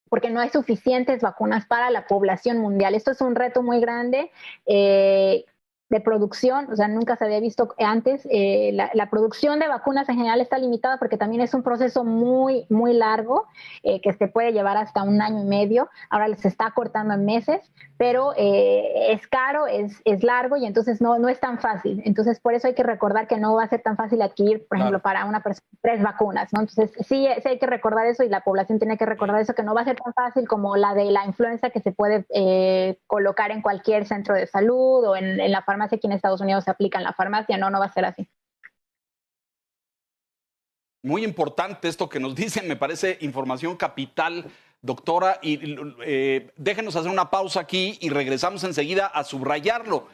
porque no hay suficientes vacunas para la población mundial. Esto es un reto muy grande de producción, o sea, nunca se había visto antes. La producción de vacunas en general está limitada porque también es un proceso muy, muy largo, que se puede llevar hasta 1 año y medio. Ahora se está cortando en meses, pero es caro, es largo, y entonces no es tan fácil. Entonces, por eso hay que recordar que no va a ser tan fácil adquirir, por ejemplo, para una persona 3 vacunas, ¿no? Entonces, sí hay que recordar eso, y la población tiene que recordar eso, que no va a ser tan fácil como la de la influenza, que se puede colocar en cualquier centro de salud o en la farmacia. Aquí en Estados Unidos se aplica en la farmacia. No va a ser así. Muy importante esto que nos dicen, me parece información capital, doctora, y déjenos hacer una pausa aquí y regresamos enseguida a subrayarlo.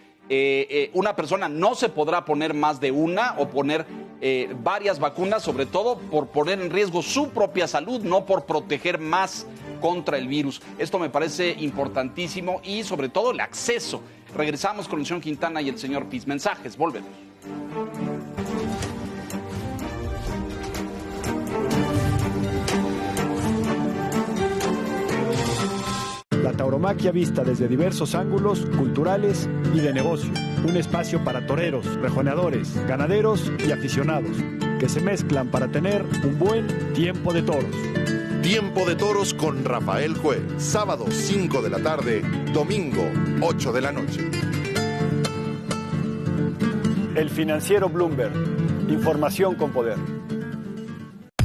Una persona no se podrá poner más de una o poner varias vacunas, sobre todo por poner en riesgo su propia salud, no por proteger más contra el virus. Esto me parece importantísimo, y sobre todo el acceso. Regresamos con el señor Quintana y el señor Piz. Mensajes, volvemos. La tauromaquia vista desde diversos ángulos culturales y de negocio. Un espacio para toreros, rejoneadores, ganaderos y aficionados que se mezclan para tener un buen tiempo de toros. Tiempo de Toros con Rafael Juez. Sábado 5 de la tarde, domingo 8 de la noche. El financiero Bloomberg. Información con poder.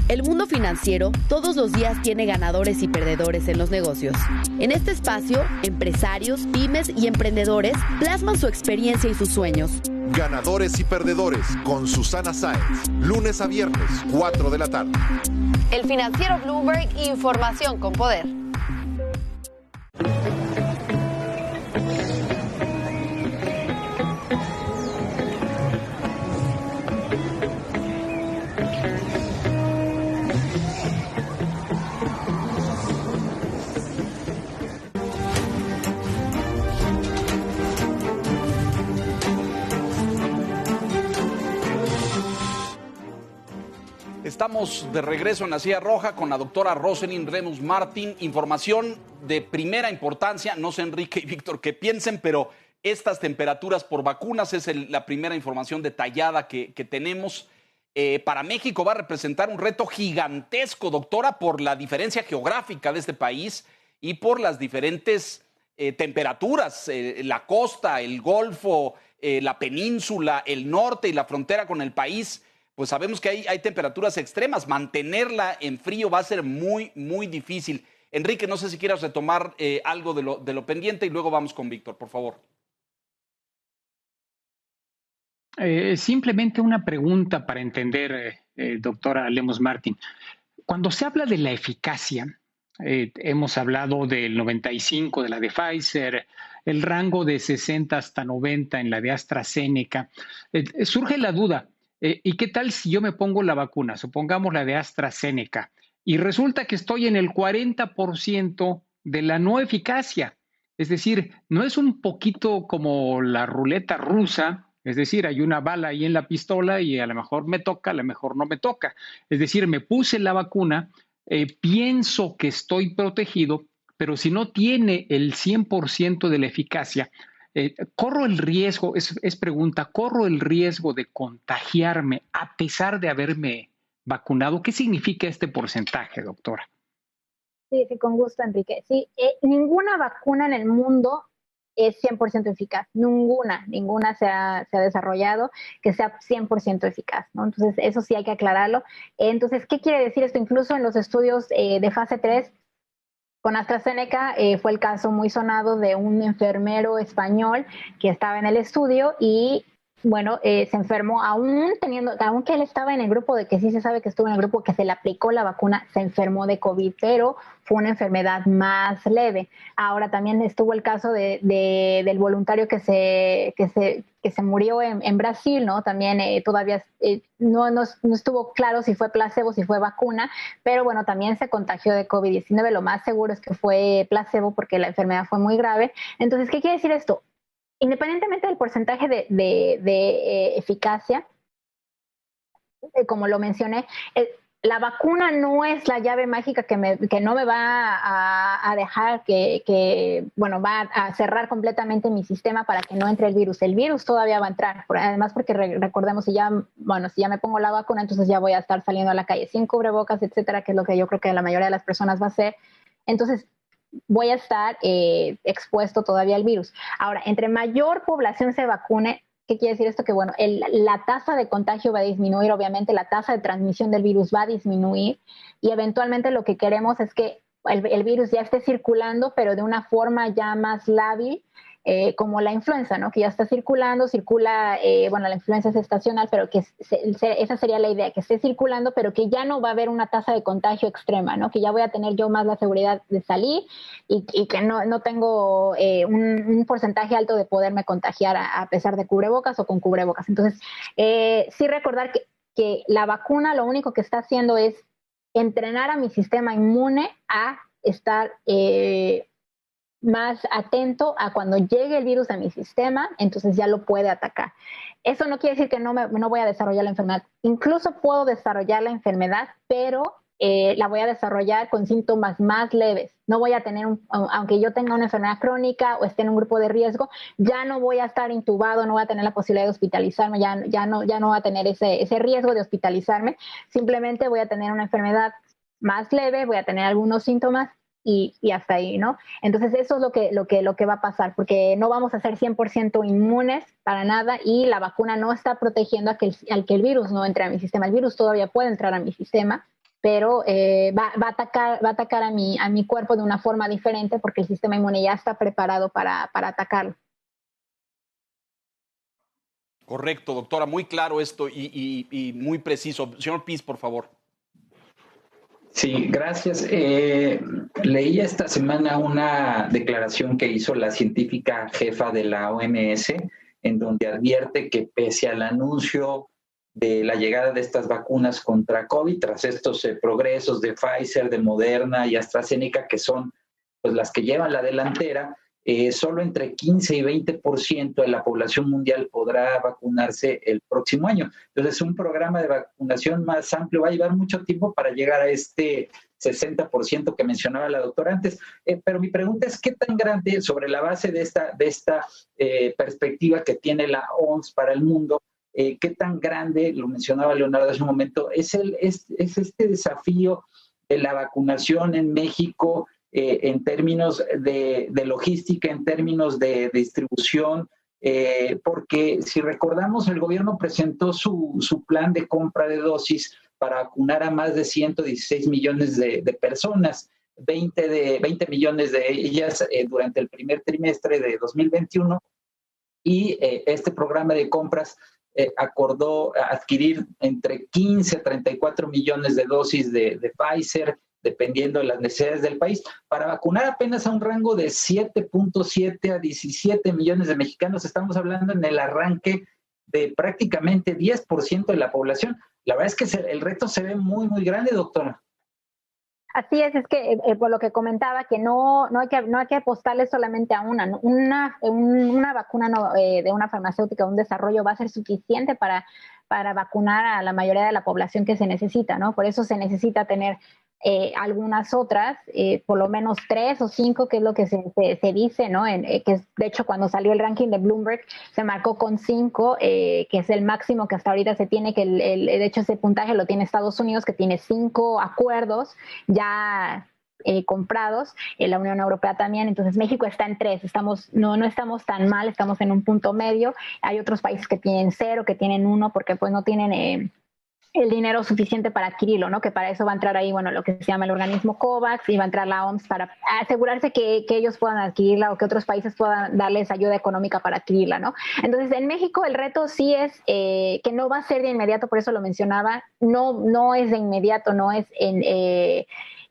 El mundo financiero todos los días tiene ganadores y perdedores en los negocios. En este espacio, empresarios, pymes y emprendedores plasman su experiencia y sus sueños. Ganadores y perdedores con Susana Sáenz. Lunes a viernes, 4 de la tarde. El financiero Bloomberg, información con poder. Estamos de regreso en la Silla Roja con la doctora Rosalind Remus Martin. Información de primera importancia. No sé, Enrique y Víctor, qué piensen, pero estas temperaturas por vacunas es la primera información detallada que tenemos. Para México va a representar un reto gigantesco, doctora, por la diferencia geográfica de este país y por las diferentes temperaturas. La costa, el Golfo, la península, el norte y la frontera con el país. Pues sabemos que hay temperaturas extremas. Mantenerla en frío va a ser muy, muy difícil. Enrique, no sé si quieras retomar algo de lo pendiente y luego vamos con Víctor, por favor. Simplemente una pregunta para entender, doctora Lemus Martin. Cuando se habla de la eficacia, hemos hablado del 95 de la de Pfizer, el rango de 60 hasta 90 en la de AstraZeneca. Surge la duda. ¿Y qué tal si yo me pongo la vacuna, supongamos la de AstraZeneca, y resulta que estoy en el 40% de la no eficacia? Es decir, ¿no es un poquito como la ruleta rusa? Es decir, hay una bala ahí en la pistola y a lo mejor me toca, a lo mejor no me toca. Es decir, me puse la vacuna, pienso que estoy protegido, pero si no tiene el 100% de la eficacia, ¿corro el riesgo, es pregunta, corro el riesgo de contagiarme a pesar de haberme vacunado? ¿Qué significa este porcentaje, doctora? Sí, sí, con gusto, Enrique. Sí, ninguna vacuna en el mundo es 100% eficaz. Ninguna se ha desarrollado que sea 100% eficaz, ¿no? Entonces, eso sí hay que aclararlo. Entonces, ¿qué quiere decir esto? Incluso en los estudios de fase 3, con AstraZeneca fue el caso muy sonado de un enfermero español que estaba en el estudio y, bueno, se enfermó aunque él estaba en el grupo de que sí se sabe que estuvo en el grupo que se le aplicó la vacuna, se enfermó de COVID, pero fue una enfermedad más leve. Ahora también estuvo el caso del voluntario que se murió en Brasil, ¿no? También todavía no estuvo claro si fue placebo, si fue vacuna, pero bueno, también se contagió de COVID-19. Lo más seguro es que fue placebo porque la enfermedad fue muy grave. Entonces, ¿qué quiere decir esto? Independientemente del porcentaje de eficacia, como lo mencioné, la vacuna no es la llave mágica que no me va a dejar va a cerrar completamente mi sistema para que no entre el virus. El virus todavía va a entrar, además porque recordemos, si ya me pongo la vacuna, entonces ya voy a estar saliendo a la calle sin cubrebocas, etcétera, que es lo que yo creo que la mayoría de las personas va a hacer. Entonces, voy a estar expuesto todavía al virus. Ahora, entre mayor población se vacune, ¿qué quiere decir esto? Que bueno, la tasa de contagio va a disminuir, obviamente la tasa de transmisión del virus va a disminuir y eventualmente lo que queremos es que el virus ya esté circulando, pero de una forma ya más lábil, como la influenza, ¿no? Que ya está circula, la influenza es estacional, pero que esa sería la idea, que esté circulando, pero que ya no va a haber una tasa de contagio extrema, ¿no? Que ya voy a tener yo más la seguridad de salir y que no tengo un porcentaje alto de poderme contagiar a pesar de cubrebocas o con cubrebocas. Entonces, sí recordar que la vacuna lo único que está haciendo es entrenar a mi sistema inmune a estar más atento a cuando llegue el virus a mi sistema, entonces ya lo puede atacar. Eso no quiere decir que no voy a desarrollar la enfermedad. Incluso puedo desarrollar la enfermedad, pero la voy a desarrollar con síntomas más leves. No voy a tener, aunque yo tenga una enfermedad crónica o esté en un grupo de riesgo, ya no voy a estar intubado, no voy a tener la posibilidad de hospitalizarme, ya no voy a tener ese riesgo de hospitalizarme. Simplemente voy a tener una enfermedad más leve, voy a tener algunos síntomas, y hasta ahí, ¿no? Entonces eso es lo que va a pasar, porque no vamos a ser 100% inmunes para nada y la vacuna no está protegiendo al que el virus no entre a mi sistema. El virus todavía puede entrar a mi sistema, pero va a atacar a mi cuerpo de una forma diferente porque el sistema inmune ya está preparado para atacarlo. Correcto, doctora, muy claro esto y muy preciso. Señor Piz, por favor. Sí, gracias. Leí esta semana una declaración que hizo la científica jefa de la OMS, en donde advierte que pese al anuncio de la llegada de estas vacunas contra COVID, tras estos progresos de Pfizer, de Moderna y AstraZeneca, que son pues las que llevan la delantera, solo entre 15 y 20% de la población mundial podrá vacunarse el próximo año. Entonces, un programa de vacunación más amplio va a llevar mucho tiempo para llegar a este 60% que mencionaba la doctora antes. Pero mi pregunta es, ¿qué tan grande, sobre la base de esta perspectiva que tiene la OMS para el mundo, qué tan grande, lo mencionaba Leonardo hace un momento, es este desafío de la vacunación en México, en términos de logística, en términos de distribución, porque si recordamos, el gobierno presentó su plan de compra de dosis para vacunar a más de 116 millones de personas, 20 millones de ellas durante el primer trimestre de 2021, y este programa de compras acordó adquirir entre 15 a 34 millones de dosis de Pfizer, dependiendo de las necesidades del país, para vacunar apenas a un rango de 7.7 a 17 millones de mexicanos. Estamos hablando en el arranque de prácticamente 10% de la población. La verdad es que el reto se ve muy, muy grande, doctora. Así es que por lo que comentaba, que no hay que apostarle solamente a una vacuna de una farmacéutica, un desarrollo va a ser suficiente para vacunar a la mayoría de la población que se necesita, ¿no? Por eso se necesita tener algunas otras, por lo menos 3 o 5, que es lo que se dice, ¿no? Que es, de hecho, cuando salió el ranking de Bloomberg, se marcó con 5, que es el máximo que hasta ahorita se tiene, que de hecho ese puntaje lo tiene Estados Unidos, que tiene 5 acuerdos ya comprados, la Unión Europea también. Entonces México está en 3, no estamos tan mal, estamos en un punto medio. Hay otros países que tienen 0, que tienen 1, porque pues no tienen el dinero suficiente para adquirirlo, ¿no? Que para eso va a entrar ahí, bueno, lo que se llama el organismo COVAX, y va a entrar la OMS para asegurarse que ellos puedan adquirirla, o que otros países puedan darles ayuda económica para adquirirla, ¿no? Entonces, en México el reto sí es que no va a ser de inmediato, por eso lo mencionaba, no es de inmediato, no es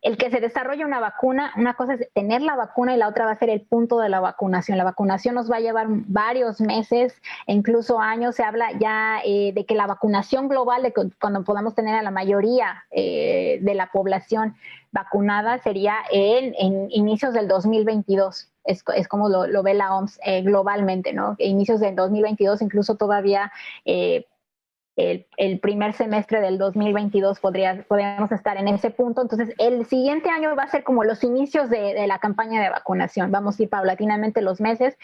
el que se desarrolle una vacuna. Una cosa es tener la vacuna y la otra va a ser el punto de la vacunación. La vacunación nos va a llevar varios meses, e incluso años. Se habla ya de que la vacunación global, cuando podamos tener a la mayoría de la población vacunada, sería en inicios del 2022. Es como lo ve la OMS globalmente, ¿no? Inicios del 2022, incluso todavía el primer semestre del 2022 podríamos estar en ese punto. Entonces, el siguiente año va a ser como los inicios de la campaña de vacunación. Vamos a ir paulatinamente los meses.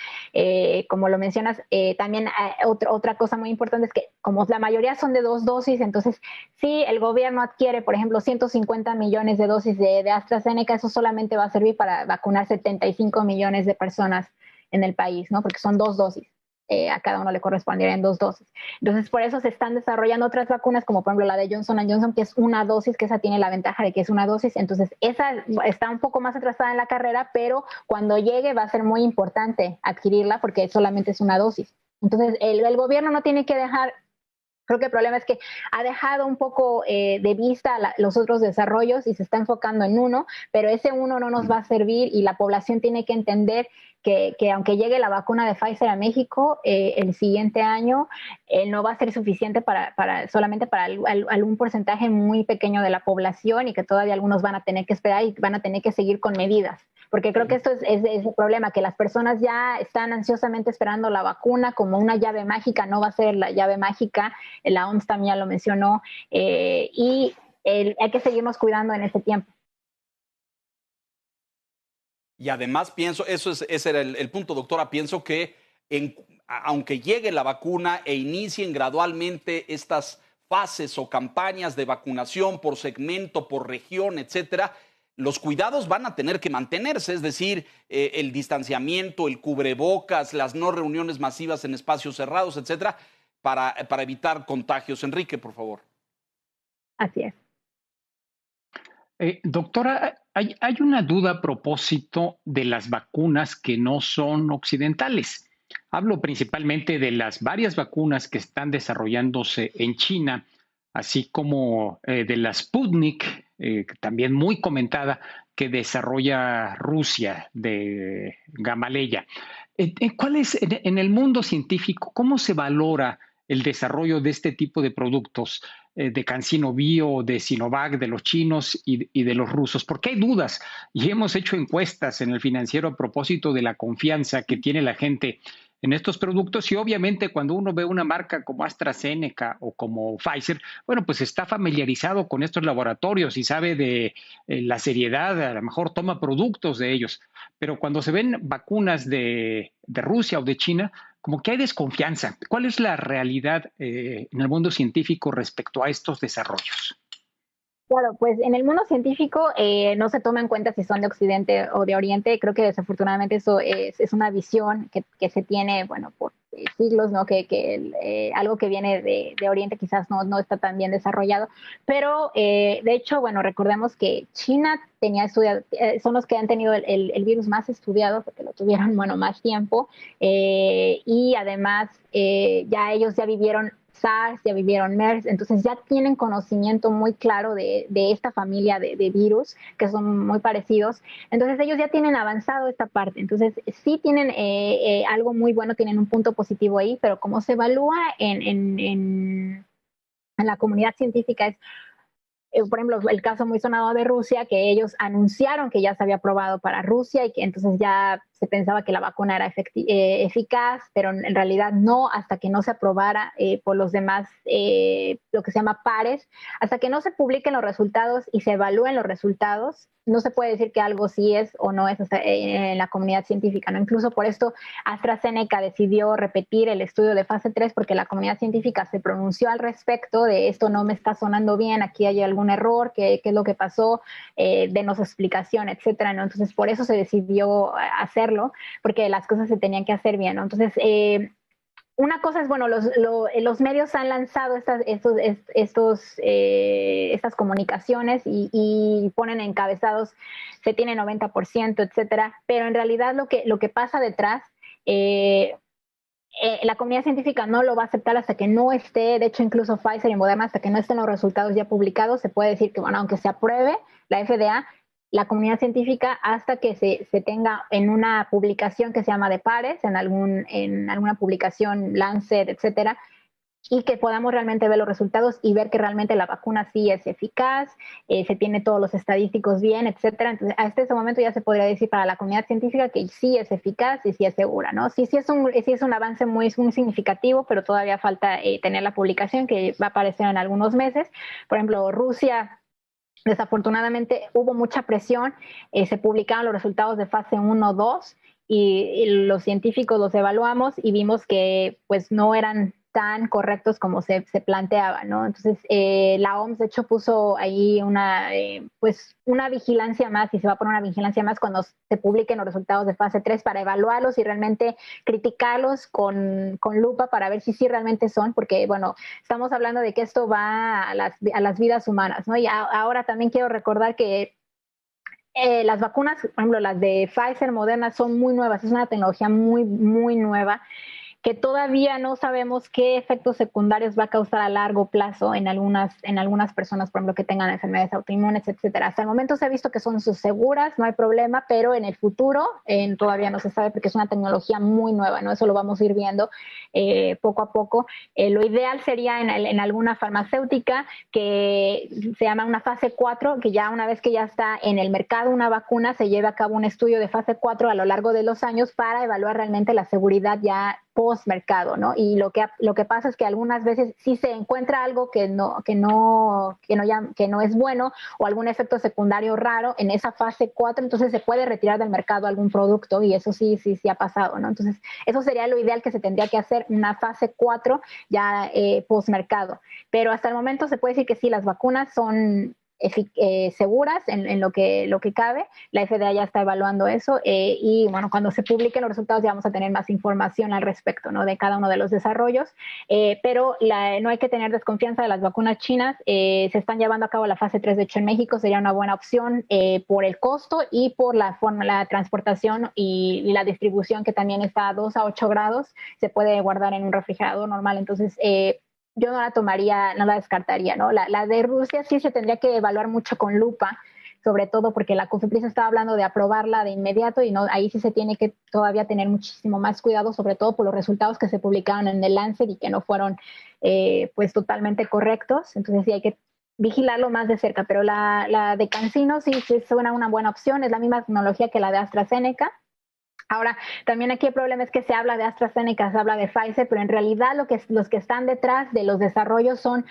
Como lo mencionas, también otra cosa muy importante es que, como la mayoría son de 2 dosis, entonces, si el gobierno adquiere, por ejemplo, 150 millones de dosis de AstraZeneca, eso solamente va a servir para vacunar 75 millones de personas en el país, ¿no? Porque son 2 dosis. A cada uno le corresponderían 2 dosis. Entonces, por eso se están desarrollando otras vacunas, como por ejemplo la de Johnson & Johnson, que es una dosis, que esa tiene la ventaja de que es una dosis. Entonces, esa está un poco más atrasada en la carrera, pero cuando llegue va a ser muy importante adquirirla, porque solamente es una dosis. Entonces, el gobierno no tiene que dejar. Creo que el problema es que ha dejado un poco de vista los otros desarrollos y se está enfocando en uno, pero ese uno no nos va a servir, y la población tiene que entender que aunque llegue la vacuna de Pfizer a México el siguiente año, no va a ser suficiente solamente para algún porcentaje muy pequeño de la población, y que todavía algunos van a tener que esperar y van a tener que seguir con medidas. Porque creo que esto es el problema, que las personas ya están ansiosamente esperando la vacuna como una llave mágica. No va a ser la llave mágica, la OMS también ya lo mencionó, y hay que seguirnos cuidando en este tiempo. Y además pienso, ese era el punto, doctora, pienso que aunque llegue la vacuna e inicien gradualmente estas fases o campañas de vacunación por segmento, por región, etcétera, los cuidados van a tener que mantenerse, es decir, el distanciamiento, el cubrebocas, las no reuniones masivas en espacios cerrados, etcétera, para evitar contagios. Enrique, por favor. Así es. Doctora, hay una duda a propósito de las vacunas que no son occidentales. Hablo principalmente de las varias vacunas que están desarrollándose en China, así como de la Sputnik, también muy comentada, que desarrolla Rusia, de Gamaleya. ¿Cuál es, en el mundo científico, cómo se valora el desarrollo de este tipo de productos, de CanSino Bio, de Sinovac, de los chinos y de los rusos? Porque hay dudas, y hemos hecho encuestas en el Financiero a propósito de la confianza que tiene la gente en estos productos, y obviamente cuando uno ve una marca como AstraZeneca o como Pfizer, bueno, pues está familiarizado con estos laboratorios y sabe de la seriedad, a lo mejor toma productos de ellos, pero cuando se ven vacunas de Rusia o de China, como que hay desconfianza. ¿Cuál es la realidad en el mundo científico respecto a estos desarrollos? Claro, pues en el mundo científico no se toma en cuenta si son de Occidente o de Oriente. Creo que desafortunadamente eso es una visión que se tiene, bueno, por siglos, ¿no? Que algo que viene de Oriente quizás no está tan bien desarrollado. Pero de hecho, bueno, recordemos que China tenía estudiado, son los que han tenido el virus más estudiado, porque lo tuvieron, bueno, más tiempo. Y además ya ellos ya vivieron SARS, ya vivieron MERS, entonces ya tienen conocimiento muy claro de esta familia de virus, que son muy parecidos. Entonces ellos ya tienen avanzado esta parte. Entonces sí tienen algo muy bueno, tienen un punto positivo ahí, pero como se evalúa en la comunidad científica es por ejemplo, el caso muy sonado de Rusia, que ellos anunciaron que ya se había aprobado para Rusia y que entonces ya se pensaba que la vacuna era eficaz, pero en realidad no, hasta que no se aprobara por los demás, lo que se llama pares, hasta que no se publiquen los resultados y se evalúen los resultados, no se puede decir que algo sí es o no es en la comunidad científica, ¿no? Incluso por esto AstraZeneca decidió repetir el estudio de fase 3 porque la comunidad científica se pronunció al respecto de esto no me está sonando bien, aquí hay algún error, qué es lo que pasó, denos explicación, etcétera, ¿no? Entonces por eso se decidió hacerlo, porque las cosas se tenían que hacer bien, ¿no? Entonces, una cosa es, bueno, los medios han lanzado estas comunicaciones y ponen encabezados, se tiene 90%, etcétera, pero en realidad lo que pasa detrás, la comunidad científica no lo va a aceptar hasta que no esté, de hecho incluso Pfizer y Moderna, hasta que no estén los resultados ya publicados, se puede decir que, bueno, aunque se apruebe la FDA, la comunidad científica hasta que se tenga en una publicación que se llama de pares, en alguna publicación Lancet, etcétera, y que podamos realmente ver los resultados y ver que realmente la vacuna sí es eficaz, se tiene todos los estadísticos bien, etcétera. Entonces, hasta ese momento ya se podría decir para la comunidad científica que sí es eficaz y sí es segura, ¿no? Sí es un avance muy significativo, pero todavía falta tener la publicación que va a aparecer en algunos meses. Por ejemplo, Rusia, desafortunadamente hubo mucha presión, se publicaron los resultados de fase 1, 2 y los científicos los evaluamos y vimos que pues no eran tan correctos como se planteaba, ¿no? Entonces, la OMS, de hecho, puso ahí una vigilancia más, y se va a poner una vigilancia más cuando se publiquen los resultados de fase 3 para evaluarlos y realmente criticarlos con lupa para ver si sí realmente son, porque, bueno, estamos hablando de que esto va a las vidas humanas, ¿no? Y ahora también quiero recordar que las vacunas, por ejemplo, las de Pfizer, Moderna, son muy nuevas, es una tecnología muy, muy nueva, que todavía no sabemos qué efectos secundarios va a causar a largo plazo en algunas personas, por ejemplo, que tengan enfermedades autoinmunes, etcétera. Hasta el momento se ha visto que son seguras, no hay problema, pero en el futuro todavía no se sabe porque es una tecnología muy nueva, ¿no? Eso lo vamos a ir viendo poco a poco. Lo ideal sería en alguna farmacéutica que se llama una fase 4, que ya una vez que ya está en el mercado una vacuna, se lleve a cabo un estudio de fase 4 a lo largo de los años para evaluar realmente la seguridad ya post-mercado, ¿no? Y lo que pasa es que algunas veces sí se encuentra algo que no es bueno o algún efecto secundario raro en esa fase 4, entonces se puede retirar del mercado algún producto y eso sí ha pasado, ¿no? Entonces, eso sería lo ideal que se tendría que hacer, una fase 4 ya post-mercado. Pero hasta el momento se puede decir que sí, las vacunas son seguras en lo que cabe. La FDA ya está evaluando eso y bueno, cuando se publiquen los resultados ya vamos a tener más información al respecto, ¿no? De cada uno de los desarrollos, pero no hay que tener desconfianza de las vacunas chinas. Se están llevando a cabo la fase 3, de hecho en México sería una buena opción por el costo y por la transportación y la distribución, que también está a 2 a 8 grados, se puede guardar en un refrigerador normal, entonces yo no la tomaría, no la descartaría, ¿no? La de Rusia sí se tendría que evaluar mucho con lupa, sobre todo porque la COFEPRIS estaba hablando de aprobarla de inmediato y no, ahí sí se tiene que todavía tener muchísimo más cuidado, sobre todo por los resultados que se publicaron en el Lancet y que no fueron pues totalmente correctos, entonces sí hay que vigilarlo más de cerca, pero la de CanSino sí suena una buena opción, es la misma tecnología que la de AstraZeneca. Ahora, también aquí el problema es que se habla de AstraZeneca, se habla de Pfizer, pero en realidad los que están detrás de los desarrollos son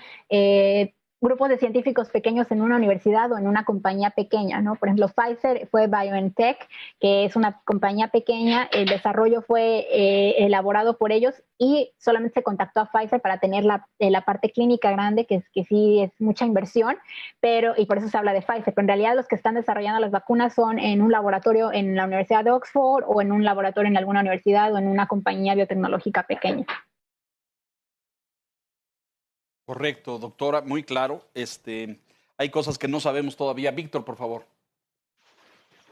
grupos de científicos pequeños en una universidad o en una compañía pequeña, ¿no? Por ejemplo, Pfizer fue BioNTech, que es una compañía pequeña, el desarrollo fue elaborado por ellos y solamente se contactó a Pfizer para tener la parte clínica grande, que sí es mucha inversión, y por eso se habla de Pfizer, pero en realidad los que están desarrollando las vacunas son en un laboratorio en la Universidad de Oxford o en un laboratorio en alguna universidad o en una compañía biotecnológica pequeña. Correcto, doctora, muy claro. Hay cosas que no sabemos todavía. Víctor, por favor.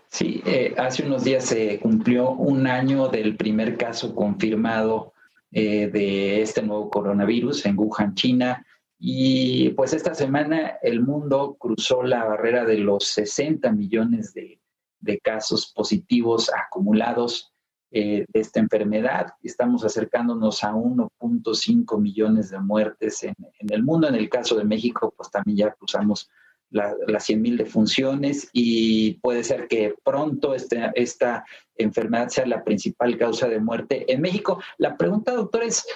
Sí, hace unos días se cumplió un año del primer caso confirmado de este nuevo coronavirus en Wuhan, China. Y pues esta semana el mundo cruzó la barrera de los 60 millones de casos positivos acumulados de esta enfermedad. Estamos acercándonos a 1.5 millones de muertes en el mundo. En el caso de México, pues también ya cruzamos las 100,000 defunciones, y puede ser que pronto esta enfermedad sea la principal causa de muerte en México. La pregunta, doctor, es,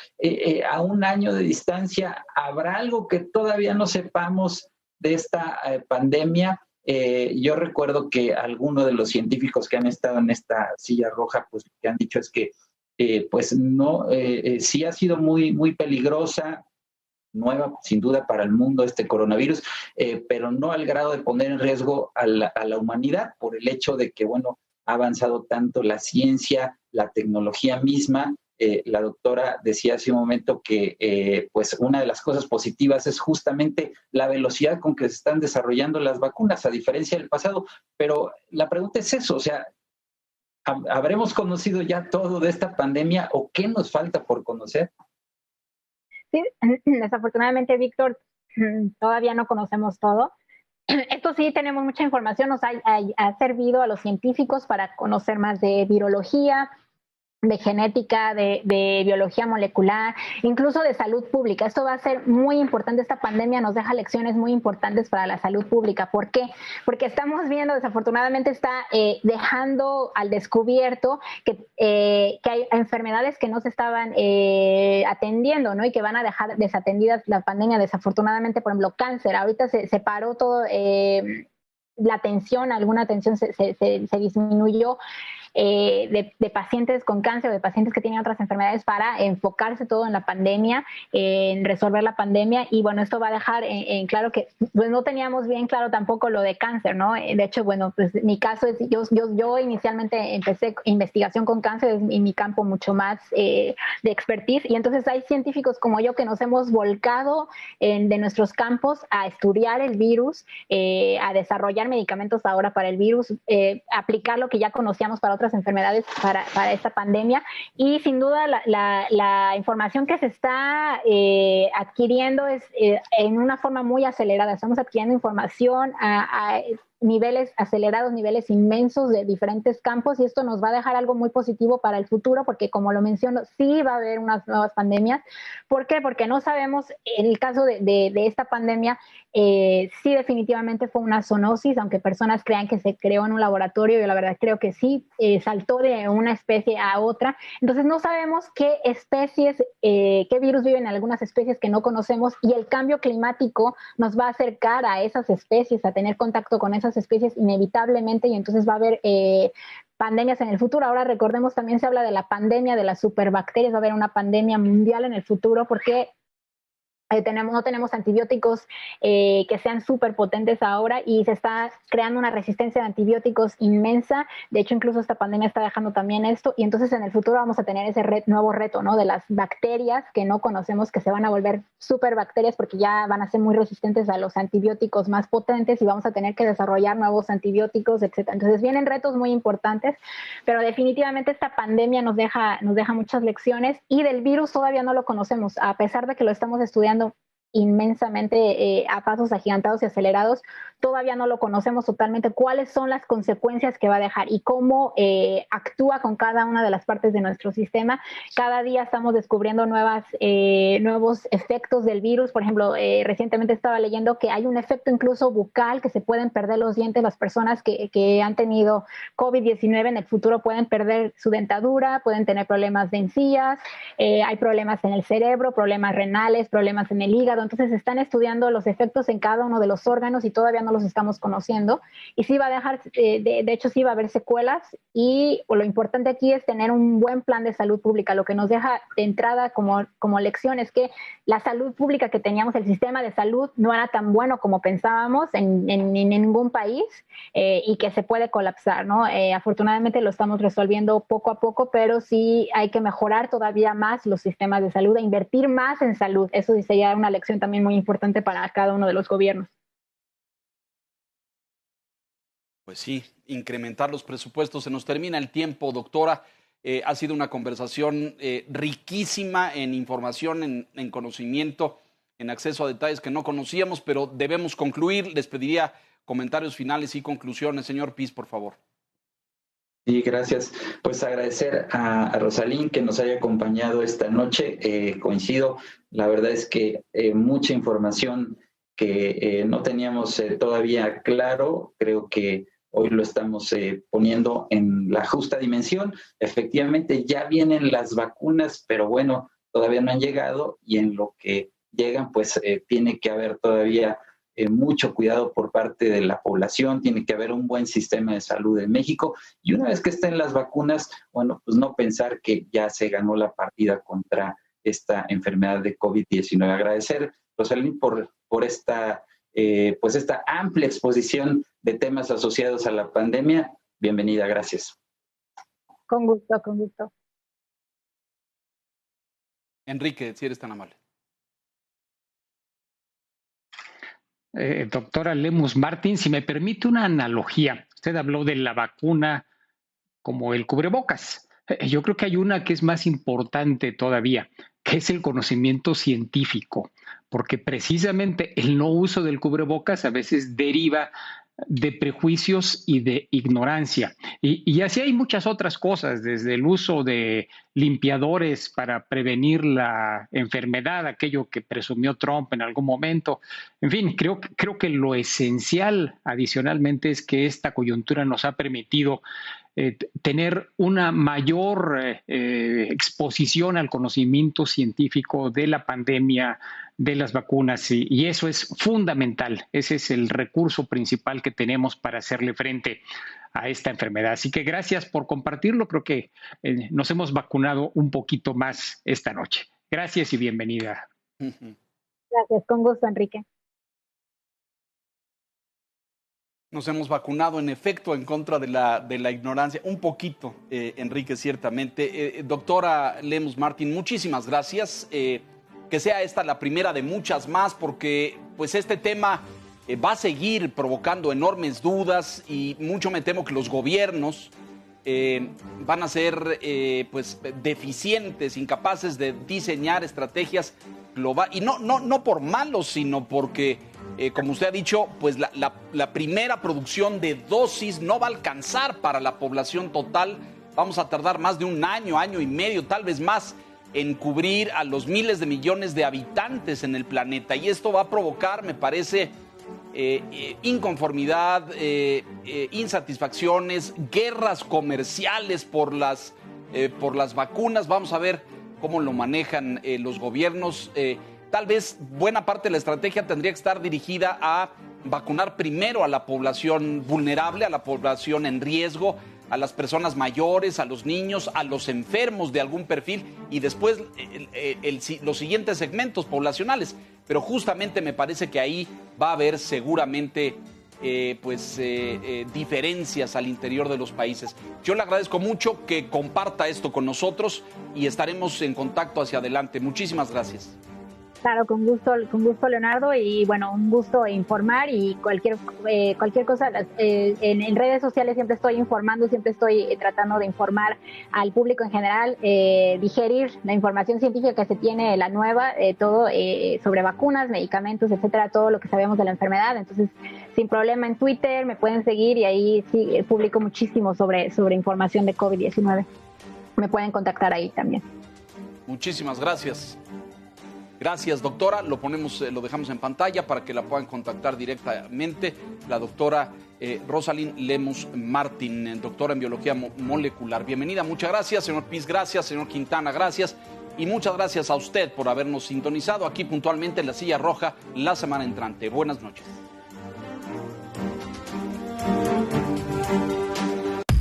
a un año de distancia, ¿habrá algo que todavía no sepamos de esta pandemia? Yo recuerdo que algunos de los científicos que han estado en esta silla roja, pues lo que han dicho es que pues no, sí ha sido muy, muy peligrosa, nueva sin duda para el mundo este coronavirus, pero no al grado de poner en riesgo a la humanidad por el hecho de que, bueno, ha avanzado tanto la ciencia, la tecnología misma. La doctora decía hace un momento que pues una de las cosas positivas es justamente la velocidad con que se están desarrollando las vacunas, a diferencia del pasado. Pero la pregunta es eso, o sea, ¿habremos conocido ya todo de esta pandemia o qué nos falta por conocer? Sí, desafortunadamente, Víctor, todavía no conocemos todo. Esto sí, tenemos mucha información, nos ha servido a los científicos para conocer más de virología, de genética, de biología molecular, incluso de salud pública. Esto va a ser muy importante. Esta pandemia nos deja lecciones muy importantes para la salud pública. ¿Por qué? Porque estamos viendo, desafortunadamente, está dejando al descubierto que hay enfermedades que no se estaban atendiendo, ¿no? Y que van a dejar desatendidas la pandemia, desafortunadamente. Por ejemplo, cáncer. Ahorita se paró todo, la atención, alguna atención se disminuyó de pacientes con cáncer o de pacientes que tienen otras enfermedades para enfocarse todo en la pandemia, en resolver la pandemia. Y bueno, esto va a dejar en claro que pues no teníamos bien claro tampoco lo de cáncer, ¿no? De hecho, bueno, pues mi caso es, yo inicialmente empecé investigación con cáncer, es mi campo mucho más de expertise, y entonces hay científicos como yo que nos hemos volcado de nuestros campos a estudiar el virus, a desarrollar medicamentos ahora para el virus, aplicar lo que ya conocíamos para otras enfermedades para esta pandemia. Y sin duda la información que se está adquiriendo es en una forma muy acelerada. Estamos adquiriendo información a niveles acelerados, niveles inmensos de diferentes campos, y esto nos va a dejar algo muy positivo para el futuro, porque como lo menciono, sí va a haber unas nuevas pandemias. ¿Por qué? Porque no sabemos, en el caso de esta pandemia, sí definitivamente fue una zoonosis, aunque personas crean que se creó en un laboratorio, yo la verdad creo que sí, saltó de una especie a otra. Entonces no sabemos qué especies, qué virus viven en algunas especies que no conocemos, y el cambio climático nos va a acercar a esas especies, a tener contacto con esas especies inevitablemente, y entonces va a haber pandemias en el futuro. Ahora recordemos, también se habla de la pandemia de las superbacterias, va a haber una pandemia mundial en el futuro porque no tenemos antibióticos que sean súper potentes ahora, y se está creando una resistencia de antibióticos inmensa. De hecho, incluso esta pandemia está dejando también esto, y entonces en el futuro vamos a tener ese nuevo reto, ¿no? De las bacterias que no conocemos, que se van a volver superbacterias porque ya van a ser muy resistentes a los antibióticos más potentes, y vamos a tener que desarrollar nuevos antibióticos, etc. Entonces vienen retos muy importantes, pero definitivamente esta pandemia nos deja muchas lecciones, y del virus todavía no lo conocemos, a pesar de que lo estamos estudiando inmensamente a pasos agigantados y acelerados. Todavía no lo conocemos totalmente, cuáles son las consecuencias que va a dejar y cómo actúa con cada una de las partes de nuestro sistema. Cada día estamos descubriendo nuevos efectos del virus. Por ejemplo, recientemente estaba leyendo que hay un efecto incluso bucal, que se pueden perder los dientes. Las personas que han tenido COVID-19 en el futuro pueden perder su dentadura, pueden tener problemas de encías, hay problemas en el cerebro, problemas renales, problemas en el hígado. Entonces se están estudiando los efectos en cada uno de los órganos y todavía no los estamos conociendo, y sí va a dejar, de hecho sí va a haber secuelas, y lo importante aquí es tener un buen plan de salud pública. Lo que nos deja de entrada como lección es que la salud pública que teníamos, el sistema de salud, no era tan bueno como pensábamos en ningún país, y que se puede colapsar, ¿no? Afortunadamente lo estamos resolviendo poco a poco, pero sí hay que mejorar todavía más los sistemas de salud e invertir más en salud. Eso sí sería una lección también muy importante para cada uno de los gobiernos. Pues sí, incrementar los presupuestos. Se nos termina el tiempo, doctora. Ha sido una conversación riquísima en información, en conocimiento, en acceso a detalles que no conocíamos, pero debemos concluir. Les pediría comentarios finales y conclusiones. Señor Piz, por favor. Sí, gracias. Pues agradecer a Rosalín que nos haya acompañado esta noche. Coincido, la verdad es que mucha información que no teníamos todavía claro. Creo que hoy lo estamos poniendo en la justa dimensión. Efectivamente, ya vienen las vacunas, pero bueno, todavía no han llegado, y en lo que llegan, pues tiene que haber todavía mucho cuidado por parte de la población, tiene que haber un buen sistema de salud en México, y una vez que estén las vacunas, bueno, pues no pensar que ya se ganó la partida contra esta enfermedad de COVID-19. Agradecer, Rosalín, por esta amplia exposición de temas asociados a la pandemia. Bienvenida, gracias. Con gusto, con gusto. Enrique, si eres tan amable. Doctora Lemus Martin, si me permite una analogía. Usted habló de la vacuna como el cubrebocas. Yo creo que hay una que es más importante todavía, que es el conocimiento científico, porque precisamente el no uso del cubrebocas a veces deriva de prejuicios y de ignorancia. Y así hay muchas otras cosas, desde el uso de limpiadores para prevenir la enfermedad, aquello que presumió Trump en algún momento. En fin, creo que lo esencial adicionalmente es que esta coyuntura nos ha permitido tener una mayor exposición al conocimiento científico de la pandemia, de las vacunas, y eso es fundamental. Ese es el recurso principal que tenemos para hacerle frente a esta enfermedad. Así que gracias por compartirlo. Creo que nos hemos vacunado un poquito más esta noche. Gracias y bienvenida. Gracias, con gusto, Enrique. Nos hemos vacunado, en efecto, en contra de la ignorancia. Un poquito, Enrique, ciertamente. Doctora Lemus Martin, muchísimas gracias. Que sea esta la primera de muchas más, porque pues este tema va a seguir provocando enormes dudas, y mucho me temo que los gobiernos van a ser pues deficientes, incapaces de diseñar estrategias globales. Y no por malos, sino porque, como usted ha dicho, pues la primera producción de dosis no va a alcanzar para la población total. Vamos a tardar más de un año, año y medio, tal vez más, en cubrir a los miles de millones de habitantes en el planeta. Y esto va a provocar, me parece, inconformidad, insatisfacciones, guerras comerciales por las vacunas. Vamos a ver cómo lo manejan los gobiernos. Tal vez buena parte de la estrategia tendría que estar dirigida a vacunar primero a la población vulnerable, a la población en riesgo, a las personas mayores, a los niños, a los enfermos de algún perfil, y después los siguientes segmentos poblacionales. Pero justamente me parece que ahí va a haber seguramente diferencias al interior de los países. Yo le agradezco mucho que comparta esto con nosotros y estaremos en contacto hacia adelante. Muchísimas gracias. Claro, con gusto, Leonardo, y bueno, un gusto informar, y cualquier cosa en redes sociales siempre estoy informando, siempre estoy tratando de informar al público en general, digerir la información científica que se tiene, la nueva, todo sobre vacunas, medicamentos, etcétera, todo lo que sabemos de la enfermedad. Entonces, sin problema, en Twitter me pueden seguir, y ahí sí publico muchísimo sobre información de COVID-19. Me pueden contactar ahí también. Muchísimas gracias. Gracias, doctora. Lo dejamos en pantalla para que la puedan contactar directamente. La doctora Rosalín Lemus Martin, doctora en biología molecular. Bienvenida, muchas gracias. Señor Piz, gracias. Señor Quintana, gracias. Y muchas gracias a usted por habernos sintonizado aquí puntualmente en La Silla Roja la semana entrante. Buenas noches.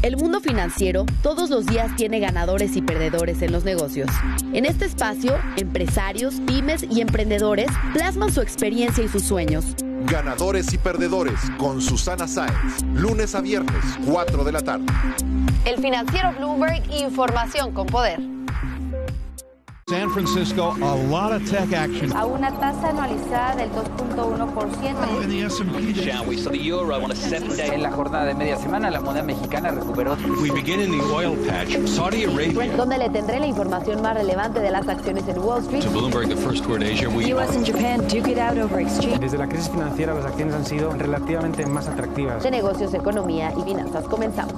El mundo financiero todos los días tiene ganadores y perdedores en los negocios. En este espacio, empresarios, pymes y emprendedores plasman su experiencia y sus sueños. Ganadores y perdedores con Susana Sáenz, lunes a viernes, 4 de la tarde. El Financiero Bloomberg, información con poder. San Francisco, a lot of tech action. A una tasa anualizada del 2.1%. In the S&P. Shall we? So the euro on a 7-day. En la jornada de media semana, la moneda mexicana recuperó. We begin in the oil patch. Saudi Arabia. Donde le tendré la información más relevante de las acciones en Wall Street. To Bloomberg, the first word Asia. US and Japan duke it out over exchange. Desde la crisis financiera, las acciones han sido relativamente más atractivas. De negocios, economía y finanzas. Comenzamos.